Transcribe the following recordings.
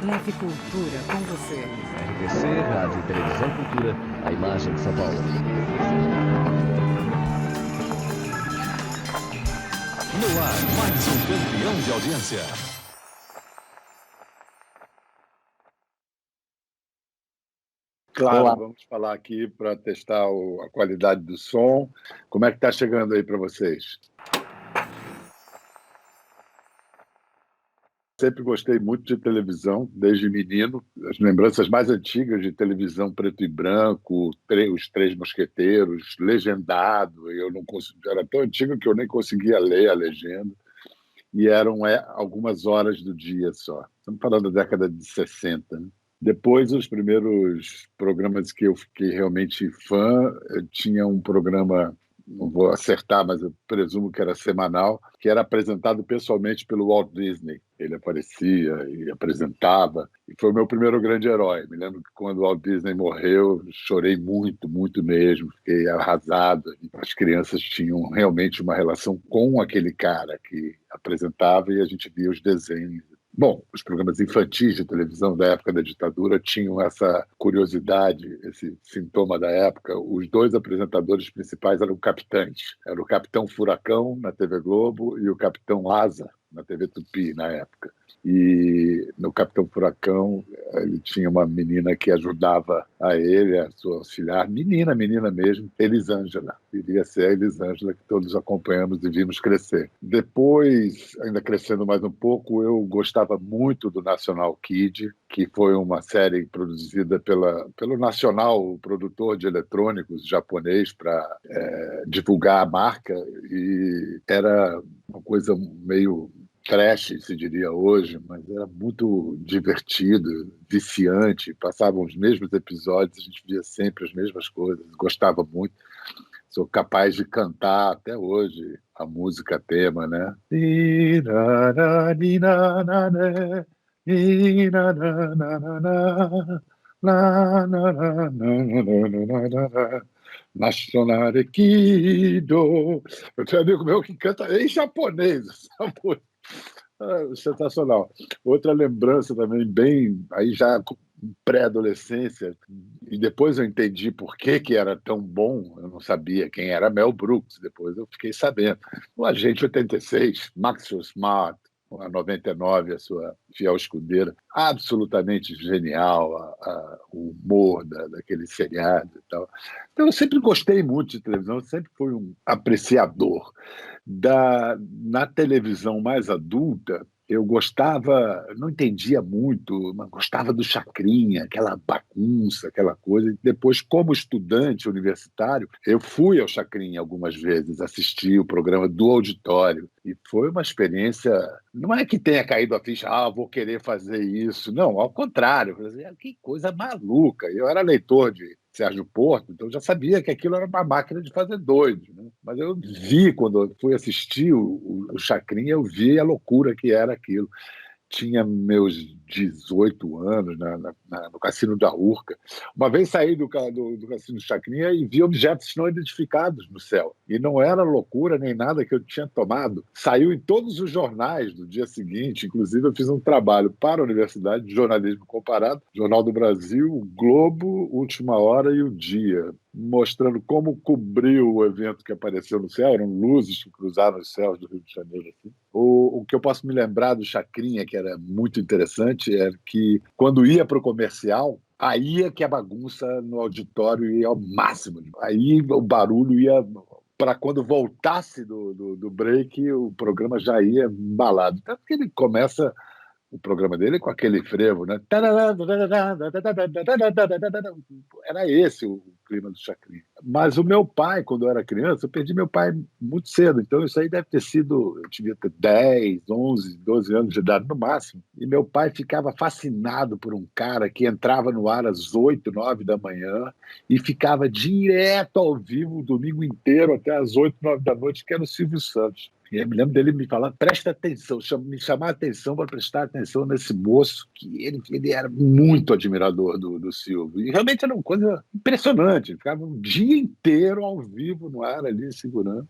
Leve cultura com você. RTC, Rádio e Televisão Cultura, a imagem de São Paulo. No ar, mais um campeão de audiência. Claro, Olá. vamos falar aqui para testar a qualidade do som. Como é que está chegando aí para vocês? Sempre gostei muito de televisão, desde menino. As lembranças mais antigas de televisão preto e branco, os Três Mosqueteiros, legendado. Eu não era tão antigo que eu nem conseguia ler a legenda. E eram algumas horas do dia só. Estamos falando da década de 60, né? Depois, os primeiros programas que eu fiquei realmente fã, tinha um programa, não vou acertar, mas eu presumo que era semanal, que era apresentado pessoalmente pelo Walt Disney. Ele aparecia e apresentava, e foi o meu primeiro grande herói. Me lembro que quando o Walt Disney morreu, chorei muito, muito mesmo, fiquei arrasado. As crianças tinham realmente uma relação com aquele cara que apresentava e a gente via os desenhos. Bom, os programas infantis de televisão da época da ditadura tinham essa curiosidade, esse sintoma da época. Os dois apresentadores principais eram capitães. Era o Capitão Furacão, na TV Globo, e o Capitão Asa, na TV Tupi, na época. E no Capitão Furacão, ele tinha uma menina que ajudava a ele, a sua auxiliar, menina mesmo, Elisângela. Iria ser a Elisângela que todos acompanhamos e vimos crescer. Depois, ainda crescendo mais um pouco, eu gostava muito do National Kid, que foi uma série produzida pelo Nacional, produtor de eletrônicos japonês, para divulgar a marca, e era uma coisa meio trash, se diria hoje, mas era muito divertido, viciante, passavam os mesmos episódios, a gente via sempre as mesmas coisas, gostava muito. Sou capaz de cantar até hoje a música tema, né? Nacional Equido. Eu tenho um amigo meu que canta em japonês. Sensacional. Outra lembrança também, bem, aí já pré-adolescência, e depois eu entendi por que era tão bom. Eu não sabia quem era Mel Brooks, depois eu fiquei sabendo. O Agente 86, Maxwell Smart, a 99, a sua fiel escudeira, absolutamente genial, o humor daquele seriado e tal. Então, eu sempre gostei muito de televisão, sempre fui um apreciador. Na televisão mais adulta, eu gostava, não entendia muito, mas gostava do Chacrinha, aquela bagunça, aquela coisa. E depois, como estudante universitário, eu fui ao Chacrinha algumas vezes, assisti o programa do auditório, e foi uma experiência. Não é que tenha caído a ficha, vou querer fazer isso. Não, ao contrário. Eu falei, que coisa maluca. Eu era leitor de Sérgio Porto, então eu já sabia que aquilo era uma máquina de fazer doido, né? Mas eu vi, quando eu fui assistir o Chacrinha, eu vi a loucura que era aquilo. Tinha meus 18 anos no Cassino da Urca. Uma vez saí do Cassino Chacrinha e vi objetos não identificados no céu. E não era loucura nem nada que eu tinha tomado. Saiu em todos os jornais do dia seguinte. Inclusive, eu fiz um trabalho para a Universidade de Jornalismo Comparado, Jornal do Brasil, o Globo, Última Hora e o Dia, mostrando como cobriu o evento que apareceu no céu. Eram luzes que cruzaram os céus do Rio de Janeiro. Assim. O que eu posso me lembrar do Chacrinha, que era muito interessante, é que quando ia para o comercial, aí é que a bagunça no auditório ia ao máximo. Aí o barulho ia... Para quando voltasse do break, o programa já ia embalado. Tanto que ele começa o programa dele com aquele frevo, né? Era esse o clima do Chacrinha. Mas o meu pai, quando eu era criança, eu perdi meu pai muito cedo, então isso aí deve ter sido, eu devia ter 10, 11, 12 anos de idade no máximo, e meu pai ficava fascinado por um cara que entrava no ar às 8, 9 da manhã e ficava direto ao vivo o domingo inteiro até às 8, 9 da noite, que era o Silvio Santos. E eu me lembro dele me falar, presta atenção, me chamar a atenção para prestar atenção nesse moço, que ele era muito admirador do Silvio. E realmente era uma coisa impressionante, ele ficava o dia inteiro ao vivo no ar ali, segurando.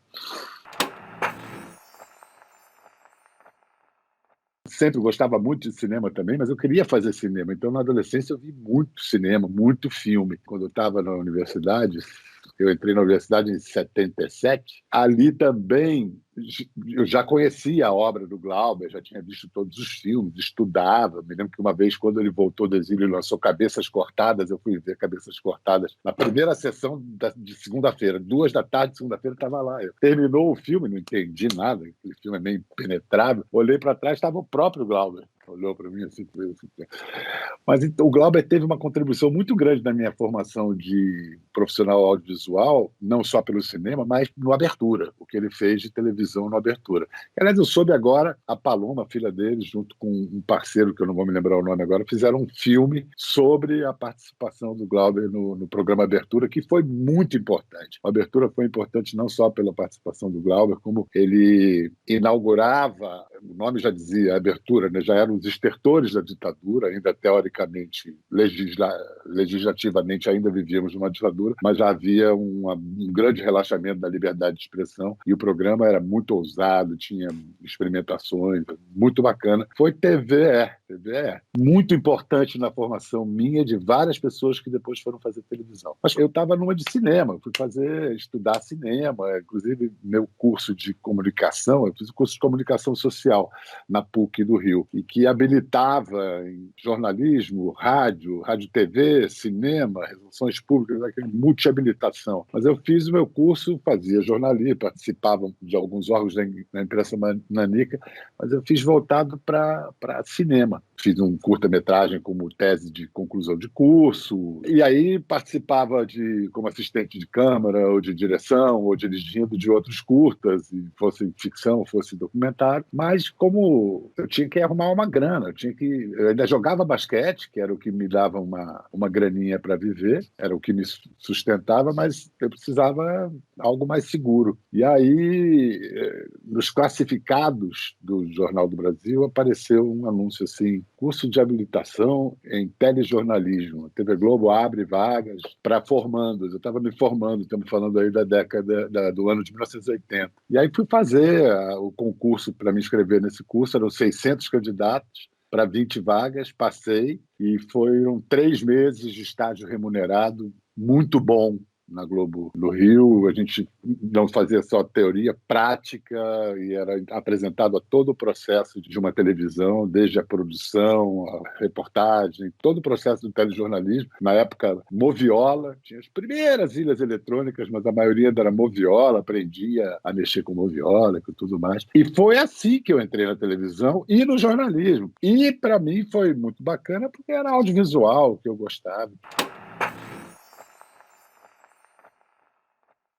sempre gostava muito de cinema também, mas eu queria fazer cinema. Então, na adolescência, eu vi muito cinema, muito filme. Quando eu estava na universidade, eu entrei na universidade em 77, ali também eu já conhecia a obra do Glauber, já tinha visto todos os filmes, estudava. Me lembro que uma vez, quando ele voltou do exílio e lançou Cabeças Cortadas, eu fui ver Cabeças Cortadas na primeira sessão de segunda-feira, 2 da tarde de segunda-feira, estava lá. Terminou o filme, não entendi nada, aquele filme é meio impenetrável. Olhei para trás, estava o próprio Glauber. Olhou para mim assim, Mas então, o Glauber teve uma contribuição muito grande na minha formação de profissional audiovisual, não só pelo cinema, mas no Abertura, o que ele fez de televisão no Abertura. Aliás, eu soube agora, a Paloma, filha dele, junto com um parceiro, que eu não vou me lembrar o nome agora, fizeram um filme sobre a participação do Glauber no programa Abertura, que foi muito importante. A Abertura foi importante não só pela participação do Glauber, como ele inaugurava, o nome já dizia, a Abertura, né? Já eram os estertores da ditadura, ainda teoricamente, legislativamente ainda vivíamos numa ditadura, mas já havia um grande relaxamento da liberdade de expressão e o programa era muito ousado, tinha experimentações, muito bacana. Foi TVE, muito importante na formação minha de várias pessoas que depois foram fazer televisão. Mas eu estava numa de cinema, fui estudar cinema, inclusive meu curso de comunicação, eu fiz o curso de comunicação social na PUC do Rio, e que habilitava em jornalismo, rádio, TV, cinema, relações públicas, aquele multi-habilitação. Mas eu fiz o meu curso, fazia jornalismo, participava de alguns órgãos da imprensa nanica, mas eu fiz voltado para cinema. Fiz um curta-metragem como tese de conclusão de curso, e aí participava como assistente de câmera, ou de direção, ou dirigindo de outros curtas, e fosse ficção, fosse documentário, mas como eu tinha que arrumar uma grana, eu ainda jogava basquete, que era o que me dava uma graninha para viver, era o que me sustentava, mas eu precisava algo mais seguro. E aí, nos classificados do Jornal do Brasil, apareceu um anúncio assim: curso de habilitação em telejornalismo. A TV Globo abre vagas para formandos. Eu estava me formando, estamos falando aí da década do ano de 1980. E aí fui fazer o concurso para me inscrever nesse curso, eram 600 candidatos para 20 vagas, passei, e foram 3 meses de estágio remunerado, muito bom, na Globo do Rio. A gente não fazia só teoria, prática, e era apresentado a todo o processo de uma televisão, desde a produção, a reportagem, todo o processo do telejornalismo. Na época, moviola, tinha as primeiras ilhas eletrônicas, mas a maioria era moviola, aprendia a mexer com moviola e tudo mais. E foi assim que eu entrei na televisão e no jornalismo. E, para mim, foi muito bacana, porque era audiovisual, que eu gostava.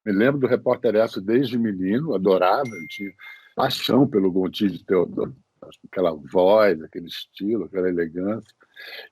Me lembro do Repórter Esso desde menino, adorava, eu tinha paixão pelo Gontijo de Teodoro, aquela voz, aquele estilo, aquela elegância.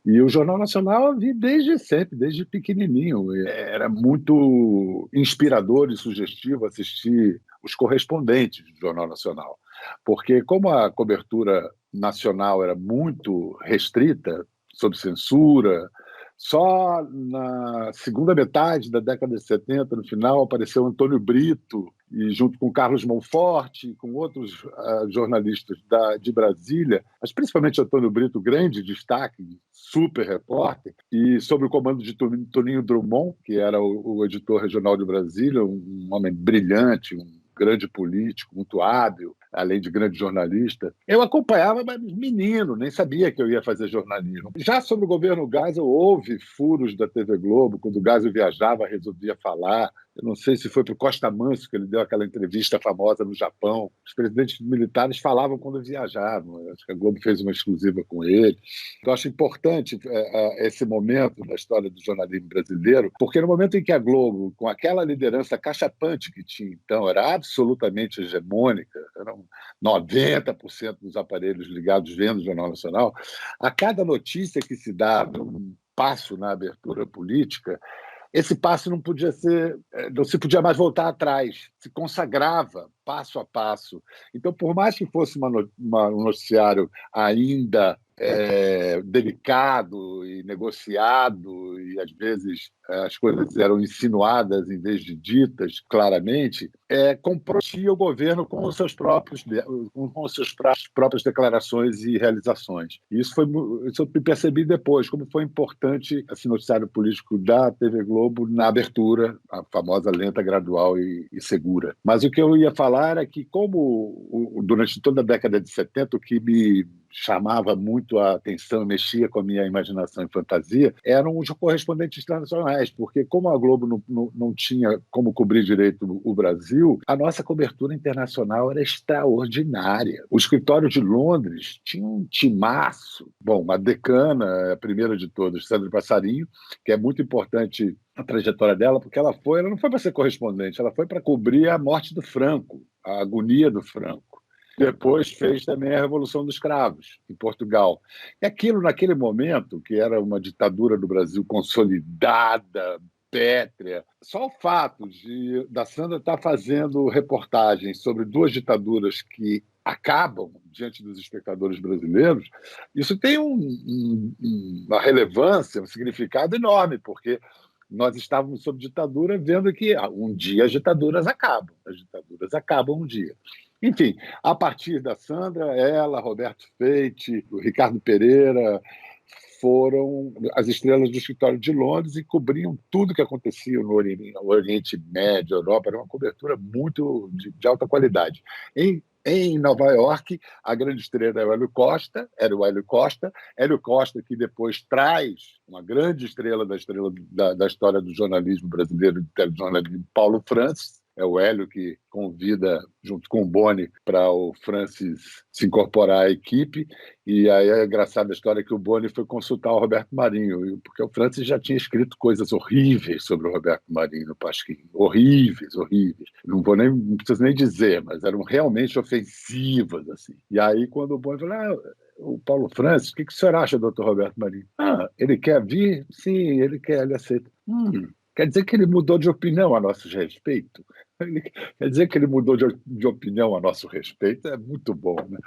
E o Jornal Nacional eu vi desde sempre, desde pequenininho. Era muito inspirador e sugestivo assistir os correspondentes do Jornal Nacional, porque como a cobertura nacional era muito restrita, sob censura, só na segunda metade da década de 70, no final, apareceu Antônio Brito, e junto com Carlos Monforte, com outros jornalistas de Brasília, mas principalmente Antônio Brito, grande destaque, super repórter, e sob o comando de Toninho Drummond, que era o editor regional de Brasília, um homem brilhante, um grande político, muito hábil, além de grande jornalista. Eu acompanhava, mas menino, nem sabia que eu ia fazer jornalismo. Já sobre o governo Geisel, houve furos da TV Globo, quando o Geisel viajava, resolvia falar. Eu não sei se foi para o Costa Manso que ele deu aquela entrevista famosa no Japão. Os presidentes militares falavam quando viajavam. Acho que a Globo fez uma exclusiva com ele. Eu acho importante esse momento da história do jornalismo brasileiro, porque no momento em que a Globo, com aquela liderança cachapante que tinha então, era absolutamente hegemônica, eram 90% dos aparelhos ligados vendo o Jornal Nacional, a cada notícia que se dava, um passo na abertura política, esse passo não se podia mais voltar atrás, se consagrava passo a passo. Então, por mais que fosse um noticiário ainda delicado e negociado, e às vezes as coisas eram insinuadas em vez de ditas claramente, comprometia o governo com as suas próprias declarações e realizações. Isso eu me percebi depois, como foi importante esse noticiário político da TV Globo na abertura, a famosa lenta, gradual e segura. Mas o que eu ia falar é que, como durante toda a década de 70, o que me chamava muito a atenção e mexia com a minha imaginação e fantasia eram os correspondentes internacionais, porque como a Globo não tinha como cobrir direito o Brasil, a nossa cobertura internacional era extraordinária. O escritório de Londres tinha um timaço. Bom, a decana, a primeira de todas, Sandra Passarinho, que é muito importante a trajetória dela, porque ela não foi para ser correspondente, ela foi para cobrir a morte do Franco, a agonia do Franco. Depois fez também a Revolução dos Cravos, em Portugal. E aquilo, naquele momento, que era uma ditadura do Brasil consolidada, pétrea, só o fato da Sandra estar fazendo reportagens sobre duas ditaduras que acabam diante dos espectadores brasileiros, isso tem uma relevância, um significado enorme, porque nós estávamos sob ditadura vendo que um dia as ditaduras acabam um dia. Enfim, a partir da Sandra, ela, Roberto Feite, o Ricardo Pereira foram as estrelas do escritório de Londres e cobriam tudo que acontecia no Oriente Médio, Europa. Era uma cobertura muito de alta qualidade. Em Nova York, a grande estrela era o Hélio Costa. Hélio Costa, que depois traz uma grande estrela da história do jornalismo brasileiro, do telejornalismo, Paulo Francis. É o Hélio que convida, junto com o Boni, para o Francis se incorporar à equipe. E aí é engraçada a história que o Boni foi consultar o Roberto Marinho, porque o Francis já tinha escrito coisas horríveis sobre o Roberto Marinho no Pasquim. Horríveis. Não preciso nem dizer, mas eram realmente ofensivas, assim. E aí, quando o Boni falou, o Paulo Francis, o que o senhor acha, doutor Roberto Marinho? Ele quer vir? Sim, ele quer, ele aceita. Quer dizer que ele mudou de opinião a nosso respeito? Quer dizer que ele mudou de opinião a nosso respeito? É muito bom, né?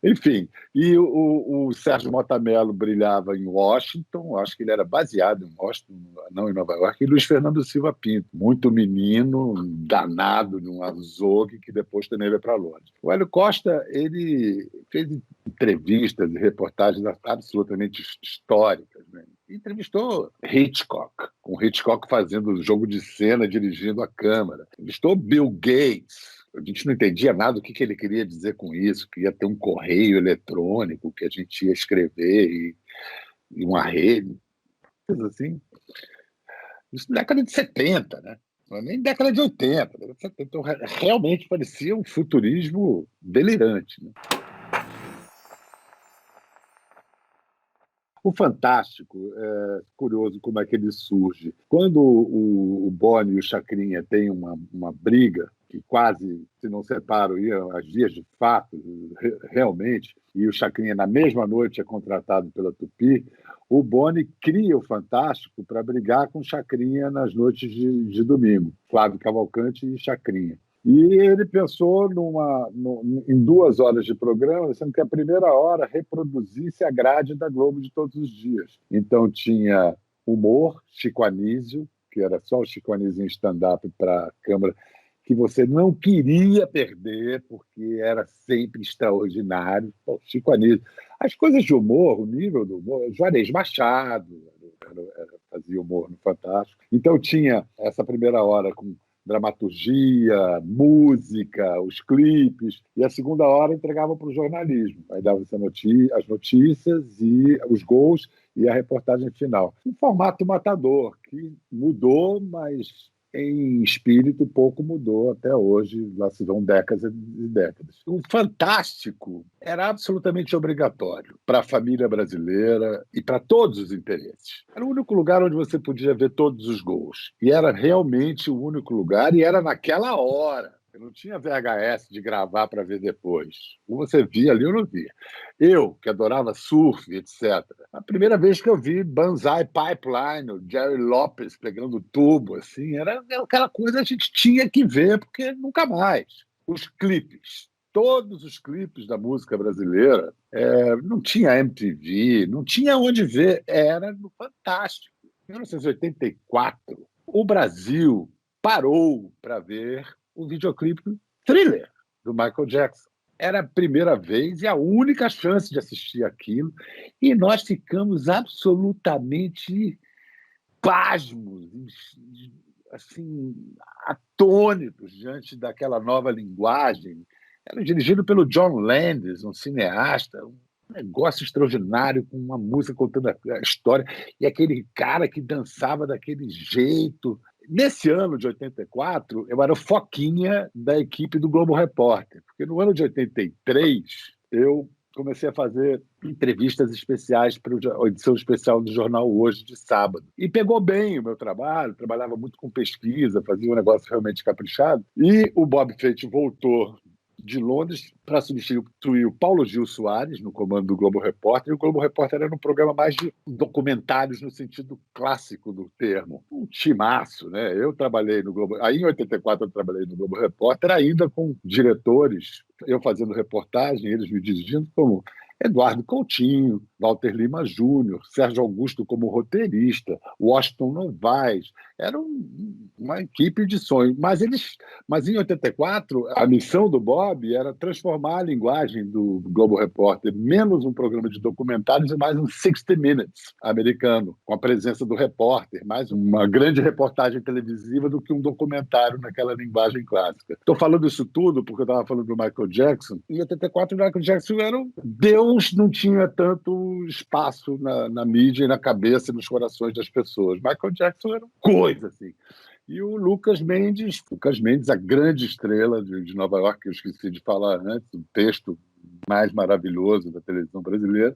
Enfim, e o Sérgio Mota Mello brilhava em Washington, acho que ele era baseado em Washington, não em Nova York, e Luiz Fernando Silva Pinto, muito menino, danado num azogue, que depois também veio para Londres. O Hélio Costa, ele fez entrevistas e reportagens absolutamente históricas, né? Entrevistou Hitchcock, com Hitchcock fazendo o jogo de cena, dirigindo a câmera. Entrevistou Bill Gates. A gente não entendia nada do que ele queria dizer com isso, que ia ter um correio eletrônico, que a gente ia escrever e uma rede, coisa assim. Isso na década de 70, né? Não é nem década de 80. Década de 70. Então, realmente parecia um futurismo delirante, né? O Fantástico, é curioso como é que ele surge. Quando o Boni e o Chacrinha têm uma briga, que quase se não separam, iam às vias de fato, realmente, e o Chacrinha na mesma noite é contratado pela Tupi, o Boni cria o Fantástico para brigar com o Chacrinha nas noites de domingo, Flávio Cavalcante e Chacrinha. E ele pensou em 2 horas de programa, sendo que a primeira hora reproduzisse a grade da Globo de todos os dias. Então tinha humor, Chico Anísio, que era só o Chico Anísio em stand-up para a Câmara, que você não queria perder, porque era sempre extraordinário. Bom, Chico Anísio. As coisas de humor, o nível do humor, Juarez Machado fazia humor no Fantástico. Então tinha essa primeira hora com dramaturgia, música, os clipes, e a segunda hora entregava para o jornalismo. Aí dava as notícias e os gols e a reportagem final. Um formato matador, que mudou, mas em espírito pouco mudou até hoje, lá se vão décadas e décadas. O Fantástico era absolutamente obrigatório para a família brasileira e para todos os interesses. Era o único lugar onde você podia ver todos os gols. E era realmente o único lugar, e era naquela hora. Eu não tinha VHS de gravar para ver depois. Ou você via ali ou não via. Eu, que adorava surf, etc. A primeira vez que eu vi Banzai Pipeline, o Jerry Lopes pegando tubo, assim, era aquela coisa que a gente tinha que ver, porque nunca mais. Os clipes. todos os clipes da música brasileira. Não tinha MTV, não tinha onde ver, era no Fantástico. Em 1984, o Brasil parou para ver o videoclipe Thriller, do Michael Jackson. Era a primeira vez e a única chance de assistir aquilo, e nós ficamos absolutamente pasmos, assim, atônitos diante daquela nova linguagem. Era dirigido pelo John Landis, um cineasta, um negócio extraordinário, com uma música contando a história, e aquele cara que dançava daquele jeito. Nesse ano de 84, eu era o Foquinha da equipe do Globo Repórter, porque no ano de 83 eu comecei a fazer entrevistas especiais para a edição especial do Jornal Hoje, de sábado. E pegou bem o meu trabalho, trabalhava muito com pesquisa, fazia um negócio realmente caprichado. E o Bob Feito voltou de Londres para substituir o Paulo Gil Soares no comando do Globo Repórter. E o Globo Repórter era um programa mais de documentários no sentido clássico do termo. Um timaço, né? Eu trabalhei no Globo... Aí, em 84, eu trabalhei no Globo Repórter, ainda com diretores, eu fazendo reportagem, eles me dirigindo, como Eduardo Coutinho, Walter Lima Júnior, Sérgio Augusto como roteirista, Washington Novaes. Era uma equipe de sonho. Mas em 84, a missão do Bob era transformar a linguagem do Globo Repórter, menos um programa de documentários e mais um 60 Minutes americano, com a presença do repórter, mais uma grande reportagem televisiva do que um documentário naquela linguagem clássica. Estou falando isso tudo porque eu estava falando do Michael Jackson. Em 84, o Michael Jackson era um Deus, não tinha tanto espaço na mídia e na cabeça e nos corações das pessoas. Michael Jackson era coisa, assim. E o Lucas Mendes, a grande estrela de Nova York, que eu esqueci de falar antes, o texto mais maravilhoso da televisão brasileira,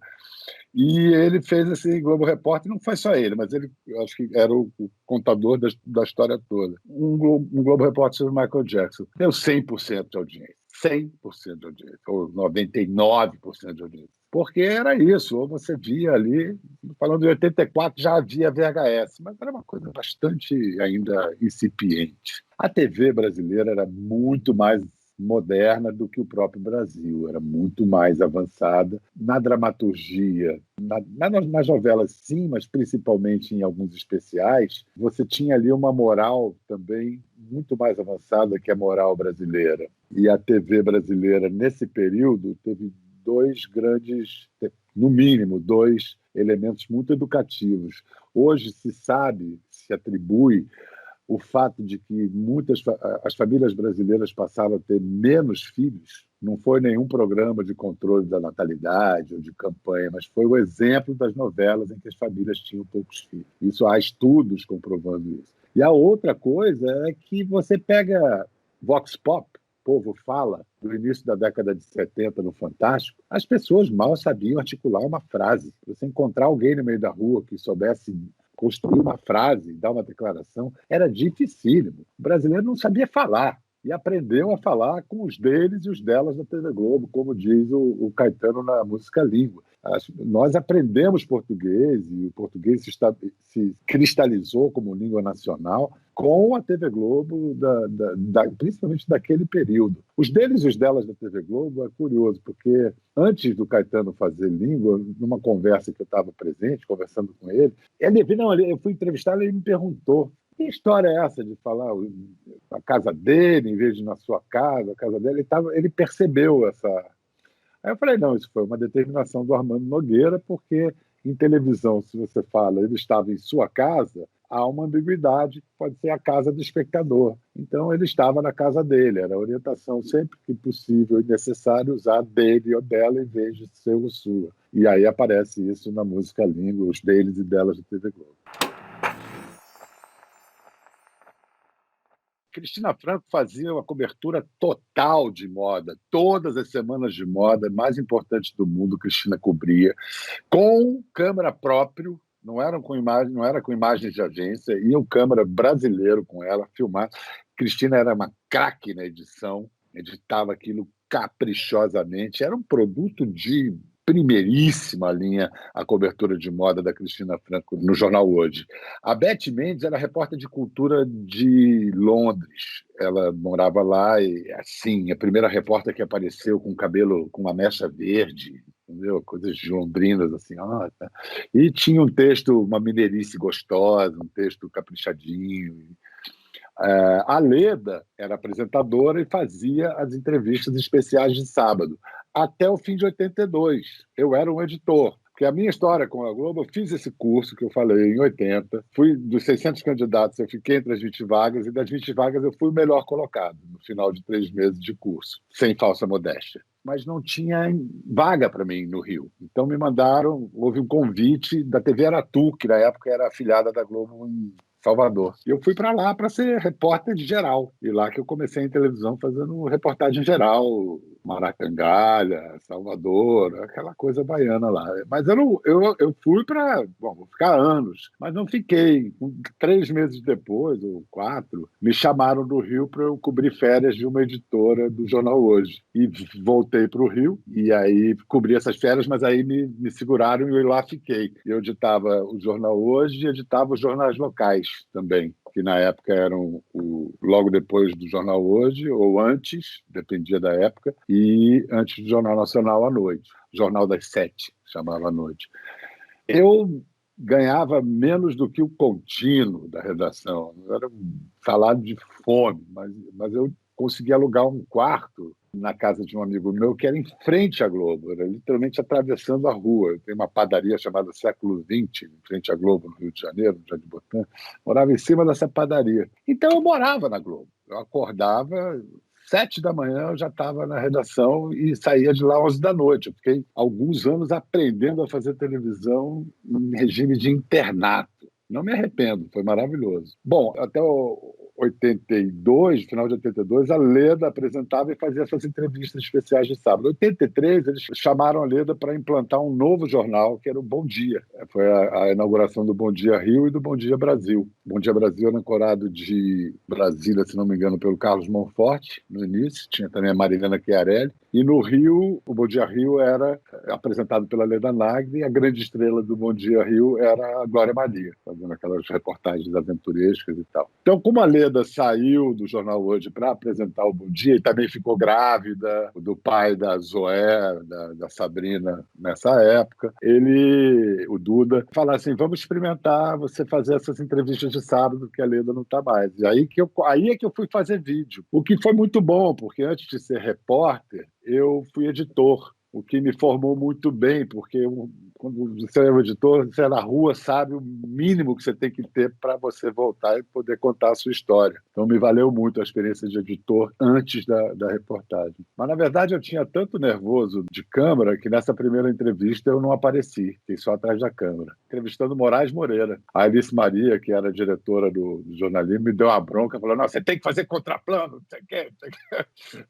e ele fez esse Globo Repórter. Não foi só ele, mas ele, eu acho que era o contador da história toda. Um Globo Repórter sobre Michael Jackson. Deu 100% de audiência. 100% de audiência, ou 99% de audiência. Porque era isso, ou você via ali, falando de 84, já havia VHS, mas era uma coisa bastante ainda incipiente. A TV brasileira era muito mais moderna do que o próprio Brasil, era muito mais avançada na dramaturgia, nas novelas sim, mas principalmente em alguns especiais, você tinha ali uma moral também muito mais avançada que a moral brasileira. E a TV brasileira, nesse período, teve no mínimo, dois elementos muito educativos. Hoje se atribui o fato de que as famílias brasileiras passaram a ter menos filhos. Não foi nenhum programa de controle da natalidade ou de campanha, mas foi o exemplo das novelas em que as famílias tinham poucos filhos. Há estudos comprovando isso. E a outra coisa é que você pega Vox Pop, Povo Fala, do início da década de 70 no Fantástico, as pessoas mal sabiam articular uma frase. Você encontrar alguém no meio da rua que soubesse construir uma frase, dar uma declaração, era dificílimo. O brasileiro não sabia falar e aprendeu a falar com os deles e os delas na TV Globo, como diz o Caetano na música Língua. Nós aprendemos português e o português se cristalizou como língua nacional com a TV Globo, principalmente daquele período. Os deles e os delas da TV Globo é curioso, porque antes do Caetano fazer Língua, numa conversa que eu estava presente, conversando com ele, eu fui entrevistá-lo e ele me perguntou: que história é essa de falar a casa dele em vez de na sua casa, a casa dele? Ele percebeu essa... Aí eu falei, não, isso foi uma determinação do Armando Nogueira, porque em televisão, se você fala ele estava em sua casa, há uma ambiguidade, pode ser a casa do espectador. Então, ele estava na casa dele, era a orientação sempre que possível e necessário usar dele ou dela em vez de ser o sua. E aí aparece isso na música Língua, os deles e delas do TV Globo. Cristina Franco fazia uma cobertura total de moda. Todas as semanas de moda mais importantes do mundo, Cristina cobria, com câmera próprio, não era com imagens de agência, ia um câmera brasileiro com ela, filmar. Cristina era uma craque na edição, editava aquilo caprichosamente, era um produto de primeiríssima linha a cobertura de moda da Cristina Franco no jornal Hoje. A Beth Mendes era repórter de cultura de Londres. Ela morava lá e, assim, a primeira repórter que apareceu com cabelo com uma mecha verde, entendeu? Coisas de londrinas, assim, ó, tá. E tinha um texto, uma mineirice gostosa, um texto caprichadinho. A Leda era apresentadora e fazia as entrevistas especiais de sábado, até o fim de 82. Eu era um editor. Porque a minha história com a Globo, eu fiz esse curso que eu falei em 80, fui dos 600 candidatos, eu fiquei entre as 20 vagas, e das 20 vagas eu fui o melhor colocado, no final de 3 meses de curso, sem falsa modéstia. Mas não tinha vaga para mim no Rio. Então me mandaram, houve um convite da TV Aratu, que na época era afiliada da Globo em Salvador. E eu fui para lá para ser repórter de geral. E lá que eu comecei em televisão fazendo reportagem geral, Maracangalha, Salvador, aquela coisa baiana lá. Mas eu fui para, bom, vou ficar anos, mas não fiquei. 3 meses depois, ou 4, me chamaram do Rio para eu cobrir férias de uma editora do Jornal Hoje. E voltei para o Rio, e aí cobri essas férias, mas aí me seguraram e eu lá fiquei. Eu editava o Jornal Hoje e editava os jornais locais também, que na época eram logo depois do Jornal Hoje, ou antes, dependia da época, e antes do Jornal Nacional à noite, Jornal das 7, chamava à noite. Eu ganhava menos do que o contínuo da redação, era um salário de fome, mas eu consegui alugar um quarto na casa de um amigo meu que era em frente à Globo, era literalmente atravessando a rua. Tem uma padaria chamada Século XX, em frente à Globo, no Rio de Janeiro, no Jardim Botânico. Morava em cima dessa padaria. Então eu morava na Globo. Eu acordava 7 da manhã, eu já estava na redação e saía de lá 11 da noite. Eu fiquei alguns anos aprendendo a fazer televisão em regime de internato. Não me arrependo, foi maravilhoso. Bom, até o 82, final de 82, a Leda apresentava e fazia essas entrevistas especiais de sábado. Em 83, eles chamaram a Leda para implantar um novo jornal, que era o Bom Dia. Foi a inauguração do Bom Dia Rio e do Bom Dia Brasil. Bom Dia Brasil era ancorado de Brasília, se não me engano, pelo Carlos Monforte, no início. Tinha também a Marilena Chiarelli. E no Rio, o Bom Dia Rio era apresentado pela Leda Nagli, e a grande estrela do Bom Dia Rio era a Glória Maria, fazendo aquelas reportagens aventurescas e tal. Então, como a Leda saiu do Jornal Hoje para apresentar o Bom Dia e também ficou grávida do pai da Zoé, da Sabrina, nessa época, o Duda, falou assim, vamos experimentar você fazer essas entrevistas de sábado, que a Leda não está mais. E aí é que eu fui fazer vídeo, o que foi muito bom, porque antes de ser repórter, eu fui editor, o que me formou muito bem, porque quando você é um editor, você é na rua, sabe o mínimo que você tem que ter para você voltar e poder contar a sua história. Então, me valeu muito a experiência de editor antes da reportagem. Mas, na verdade, eu tinha tanto nervoso de câmera que nessa primeira entrevista eu não apareci, fiquei só atrás da câmera, entrevistando Moraes Moreira. A Alice Maria, que era diretora do jornalismo, me deu uma bronca, falou, não, você tem que fazer contraplano, você quer.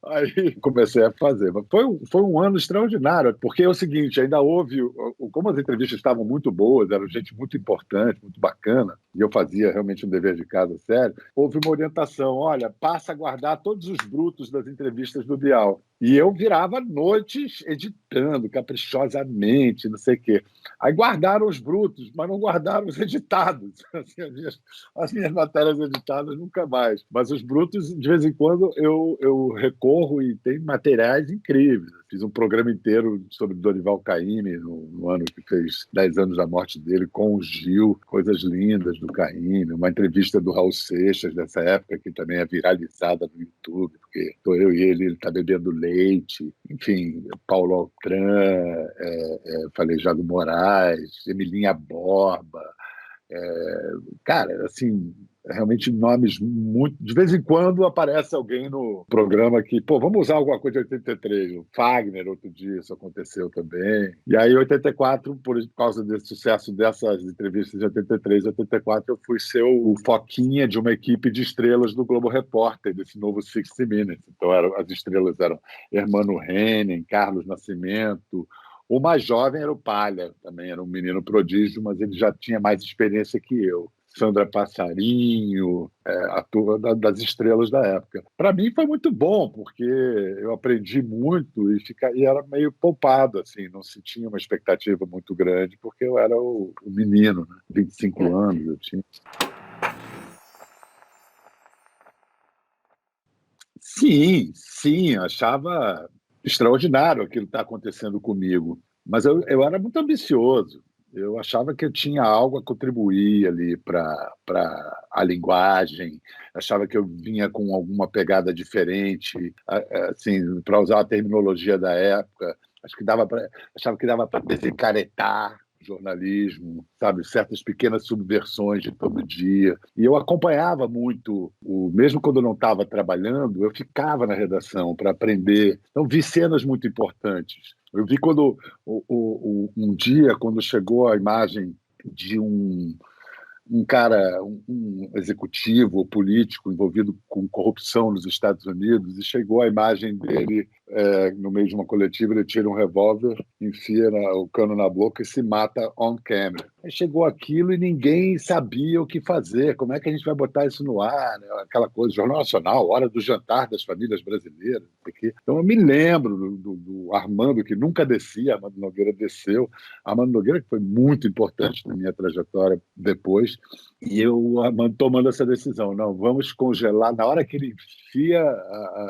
Aí comecei a fazer. Mas foi um ano extraordinário, porque é o seguinte, ainda houve... Como as entrevistas estavam muito boas, era gente muito importante, muito bacana, e eu fazia realmente um dever de casa sério, houve uma orientação, olha, passa a guardar todos os brutos das entrevistas do Bial. E eu virava noites editando, caprichosamente, não sei o quê. Aí guardaram os brutos, mas não guardaram os editados. Assim, as minhas matérias editadas nunca mais. Mas os brutos, de vez em quando, eu recorro e tem materiais incríveis. Fiz um programa inteiro sobre Dorival Caymmi, no ano que fez 10 anos da morte dele, com o Gil, coisas lindas do Caymmi, uma entrevista do Raul Seixas dessa época, que também é viralizada no YouTube, porque estou eu e ele está bebendo leite, enfim, Paulo Altran, Falejado Moraes, Emilinha Borba, cara, assim, realmente nomes muito... De vez em quando aparece alguém no programa que, vamos usar alguma coisa de 83. O Fagner, outro dia, isso aconteceu também. E aí, em 84, por causa desse sucesso dessas entrevistas de 83 e 84, eu fui ser o Foquinha de uma equipe de estrelas do Globo Repórter, desse novo 60 Minutes. Então, as estrelas eram Hermano Henning, Carlos Nascimento. O mais jovem era o Palha, também era um menino prodígio, mas ele já tinha mais experiência que eu. Sandra Passarinho, a turma das estrelas da época. Para mim foi muito bom, porque eu aprendi muito e era meio poupado, assim, não se tinha uma expectativa muito grande, porque eu era o menino, né? 25 anos eu tinha. Sim, achava extraordinário aquilo que está acontecendo comigo. Mas eu era muito ambicioso. Eu achava que eu tinha algo a contribuir ali para a linguagem. Achava que eu vinha com alguma pegada diferente, assim, para usar a terminologia da época. Achava que dava para desencaretar jornalismo, sabe, certas pequenas subversões de todo dia. E eu acompanhava muito, mesmo quando eu não estava trabalhando, eu ficava na redação para aprender. Então, vi cenas muito importantes. Eu vi quando, um dia, quando chegou a imagem de um cara, um executivo político envolvido com corrupção nos Estados Unidos, e chegou a imagem dele no meio de uma coletiva, ele tira um revólver, enfia o cano na boca e se mata on camera. Aí chegou aquilo e ninguém sabia o que fazer, como é que a gente vai botar isso no ar, né? Aquela coisa, Jornal Nacional, hora do jantar das famílias brasileiras. Então eu me lembro do Armando, que nunca descia, Armando Nogueira desceu, Armando Nogueira, que foi muito importante na minha trajetória depois, e eu tomando essa decisão, não, vamos congelar, na hora que ele enfia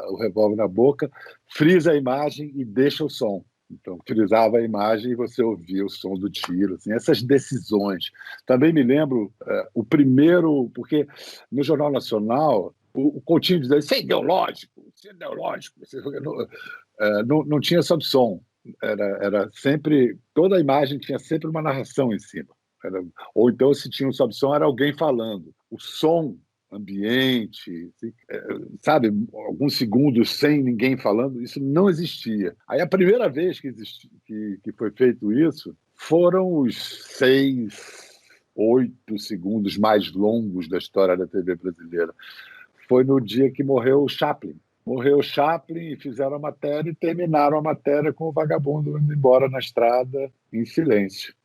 o revólver na boca, frisa a imagem e deixa o som. Então, frisava a imagem e você ouvia o som do tiro. Assim, essas decisões. Também me lembro o primeiro, porque no Jornal Nacional, o Coutinho dizia, isso é ideológico, não tinha sob som. Era sempre, toda a imagem tinha sempre uma narração em cima. Ou então, se tinha um sob som, era alguém falando. O som ambiente, assim, sabe, alguns segundos sem ninguém falando, isso não existia. Aí a primeira vez que foi feito isso foram os 6, 8 segundos mais longos da história da TV brasileira. Foi no dia que morreu o Chaplin. Morreu o Chaplin e fizeram a matéria e terminaram a matéria com o vagabundo indo embora na estrada em silêncio.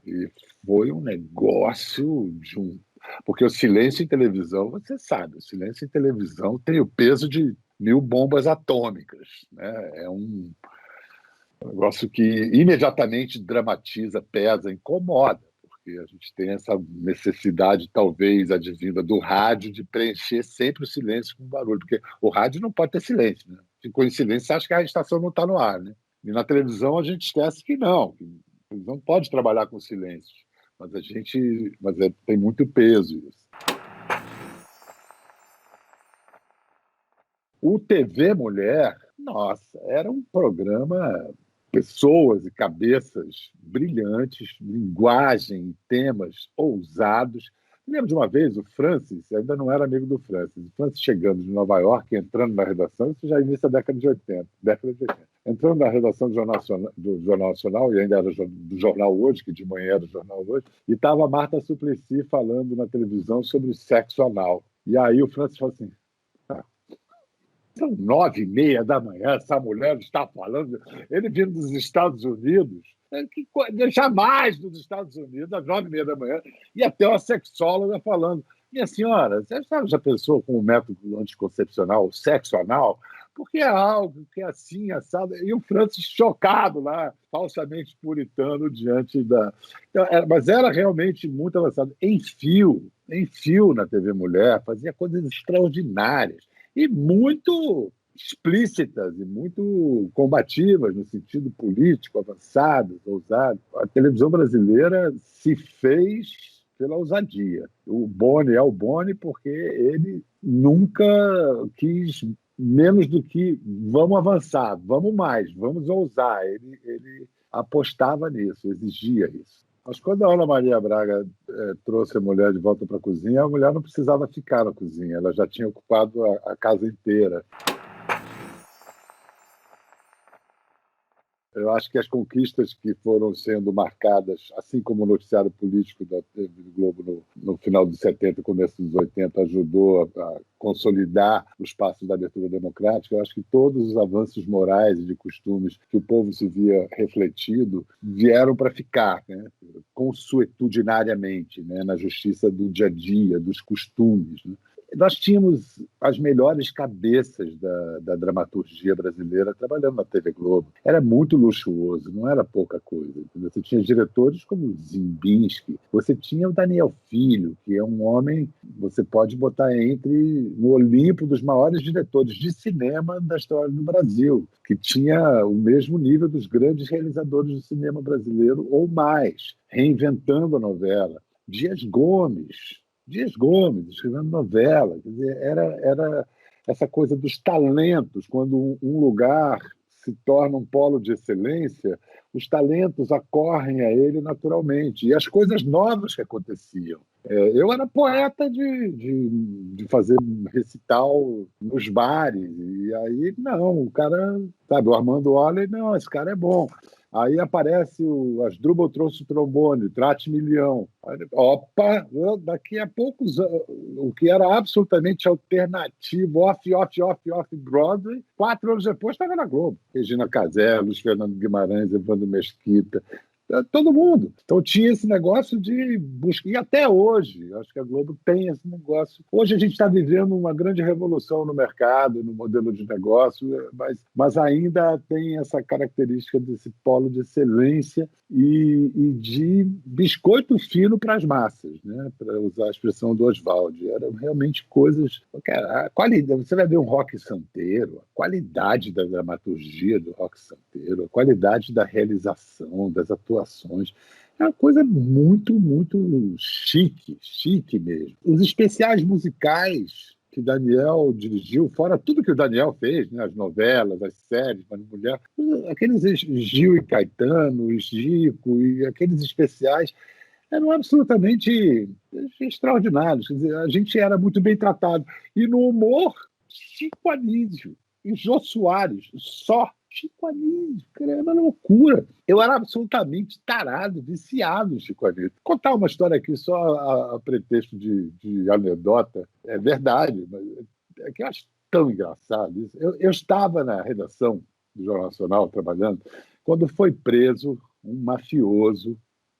E foi um negócio de porque o silêncio em televisão, você sabe, o silêncio em televisão tem o peso de 1000 bombas atômicas, né? É um negócio que imediatamente dramatiza, pesa, incomoda, porque a gente tem essa necessidade, talvez advinda do rádio, de preencher sempre o silêncio com barulho, porque o rádio não pode ter silêncio, né? Ficou em silêncio, você acha que a estação não está no ar, né? E na televisão a gente esquece que não, que a televisão pode trabalhar com silêncio. Mas tem muito peso isso. O TV Mulher, nossa, era um programa, pessoas e cabeças brilhantes, linguagem, temas ousados. Me lembro de uma vez, o Francis, ainda não era amigo do Francis, o Francis chegando de Nova York, entrando na redação, isso já é início da década de 80. Entrando na redação do Jornal Nacional, e ainda era do Jornal Hoje, que de manhã era do Jornal Hoje, e estava a Marta Suplicy falando na televisão sobre sexo anal. E aí o Francis falou assim, são 9h30 da manhã, essa mulher está falando, ele vindo dos Estados Unidos, jamais dos Estados Unidos, às 9h30 da manhã, e até uma sexóloga falando, minha senhora, você já pensou com o método anticoncepcional, o sexo anal? Porque é algo que é assim, assado. E o Francis chocado lá, falsamente puritano diante da... Mas era realmente muito avançado. Em fio na TV Mulher, fazia coisas extraordinárias e muito explícitas e muito combativas no sentido político, avançadas, ousadas. A televisão brasileira se fez pela ousadia. O Boni é o Boni porque ele nunca quis menos do que vamos avançar, vamos mais, vamos ousar. Ele apostava nisso, exigia isso. Mas quando a Ana Maria Braga trouxe a mulher de volta para a cozinha, a mulher não precisava ficar na cozinha, ela já tinha ocupado a casa inteira. Eu acho que as conquistas que foram sendo marcadas, assim como o noticiário político da TV Globo no final dos 70 e começo dos 80 ajudou a consolidar o espaço da abertura democrática, eu acho que todos os avanços morais e de costumes que o povo se via refletido vieram para ficar, né? consuetudinariamente, né, na justiça do dia a dia, dos costumes, né? Nós tínhamos as melhores cabeças da dramaturgia brasileira trabalhando na TV Globo. Era muito luxuoso, não era pouca coisa. Você tinha diretores como Zimbinski, você tinha o Daniel Filho, que é um homem, você pode botar no Olimpo dos maiores diretores de cinema da história do Brasil, que tinha o mesmo nível dos grandes realizadores do cinema brasileiro ou mais, reinventando a novela. Dias Gomes, escrevendo novela. Quer dizer, era essa coisa dos talentos. Quando um lugar se torna um polo de excelência, os talentos acorrem a ele naturalmente. E as coisas novas que aconteciam. Eu era poeta de fazer recital nos bares. E aí, não, o cara, sabe, o Armando Oller, não, esse cara é bom. Aí aparece o Asdrubal trouxe o trombone, Trate Milhão. Opa, daqui a poucos anos, o que era absolutamente alternativo, off Broadway, 4 anos depois estava na Globo. Regina Casé, Luiz Fernando Guimarães, Evandro Mesquita, todo mundo. Então tinha esse negócio de buscar, e até hoje, acho que a Globo tem esse negócio. Hoje a gente está vivendo uma grande revolução no mercado, no modelo de negócio, mas ainda tem essa característica desse polo de excelência e de biscoito fino para as massas, né? Para usar a expressão do Oswald. Eram realmente coisas... A qualidade, você vai ver um rock santeiro, a qualidade da dramaturgia do rock santeiro, a qualidade da realização, das atuações. É uma coisa muito, muito chique mesmo. Os especiais musicais que Daniel dirigiu, fora tudo que o Daniel fez, né? As novelas, as séries, Mano e Mulher, aqueles Gil e Caetano, e Chico, e aqueles especiais eram absolutamente extraordinários. Quer dizer, a gente era muito bem tratado. E no humor, Chico Anísio e Jô Soares, só Chico Anísio, cara, era uma loucura. Eu era absolutamente tarado, viciado em Chico Anísio. Vou contar uma história aqui só a pretexto de anedota, é verdade, mas é que eu acho tão engraçado isso. Eu estava na redação do Jornal Nacional trabalhando quando foi preso um mafioso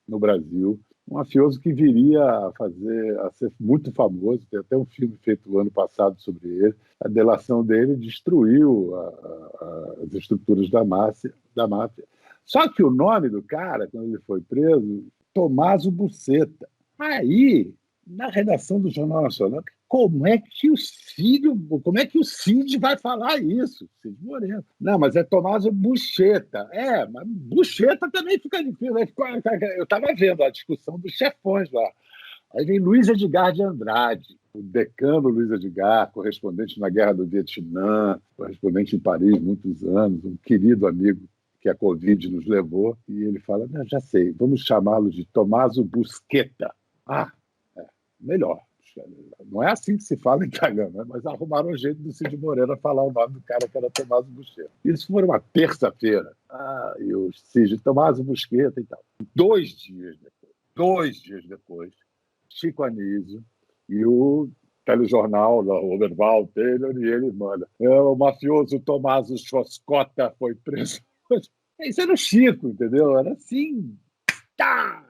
no Brasil, um mafioso que viria a ser muito famoso, tem até um filme feito no ano passado sobre ele. A delação dele destruiu as estruturas da máfia. Só que o nome do cara, quando ele foi preso, Tomaso Buceta. Aí, na redação do Jornal Nacional, como é que o Cid vai falar isso? Cid Moreno. Não, mas é Tomaso Bucheta. Mas Bucheta também fica difícil. Eu estava vendo a discussão dos chefões lá. Aí vem Luiz Edgar de Andrade, o decano Luiz Edgar, correspondente na Guerra do Vietnã, correspondente em Paris muitos anos, um querido amigo que a Covid nos levou, e ele fala, já sei, vamos chamá-lo de Tomaso Busqueta. Melhor. Não é assim que se fala em italiano, né? Mas arrumaram um jeito do Cid Moreira falar o nome do cara que era Tomaso Busqueta. Isso foi uma terça-feira. E o Cid, Tomaso Busqueta e tal. 2 dias depois, Chico Anísio e o telejornal, o Oberval Taylor, e ele manda. O mafioso Tomaso Choscota foi preso. Isso era o Chico, entendeu? Era assim. Tá!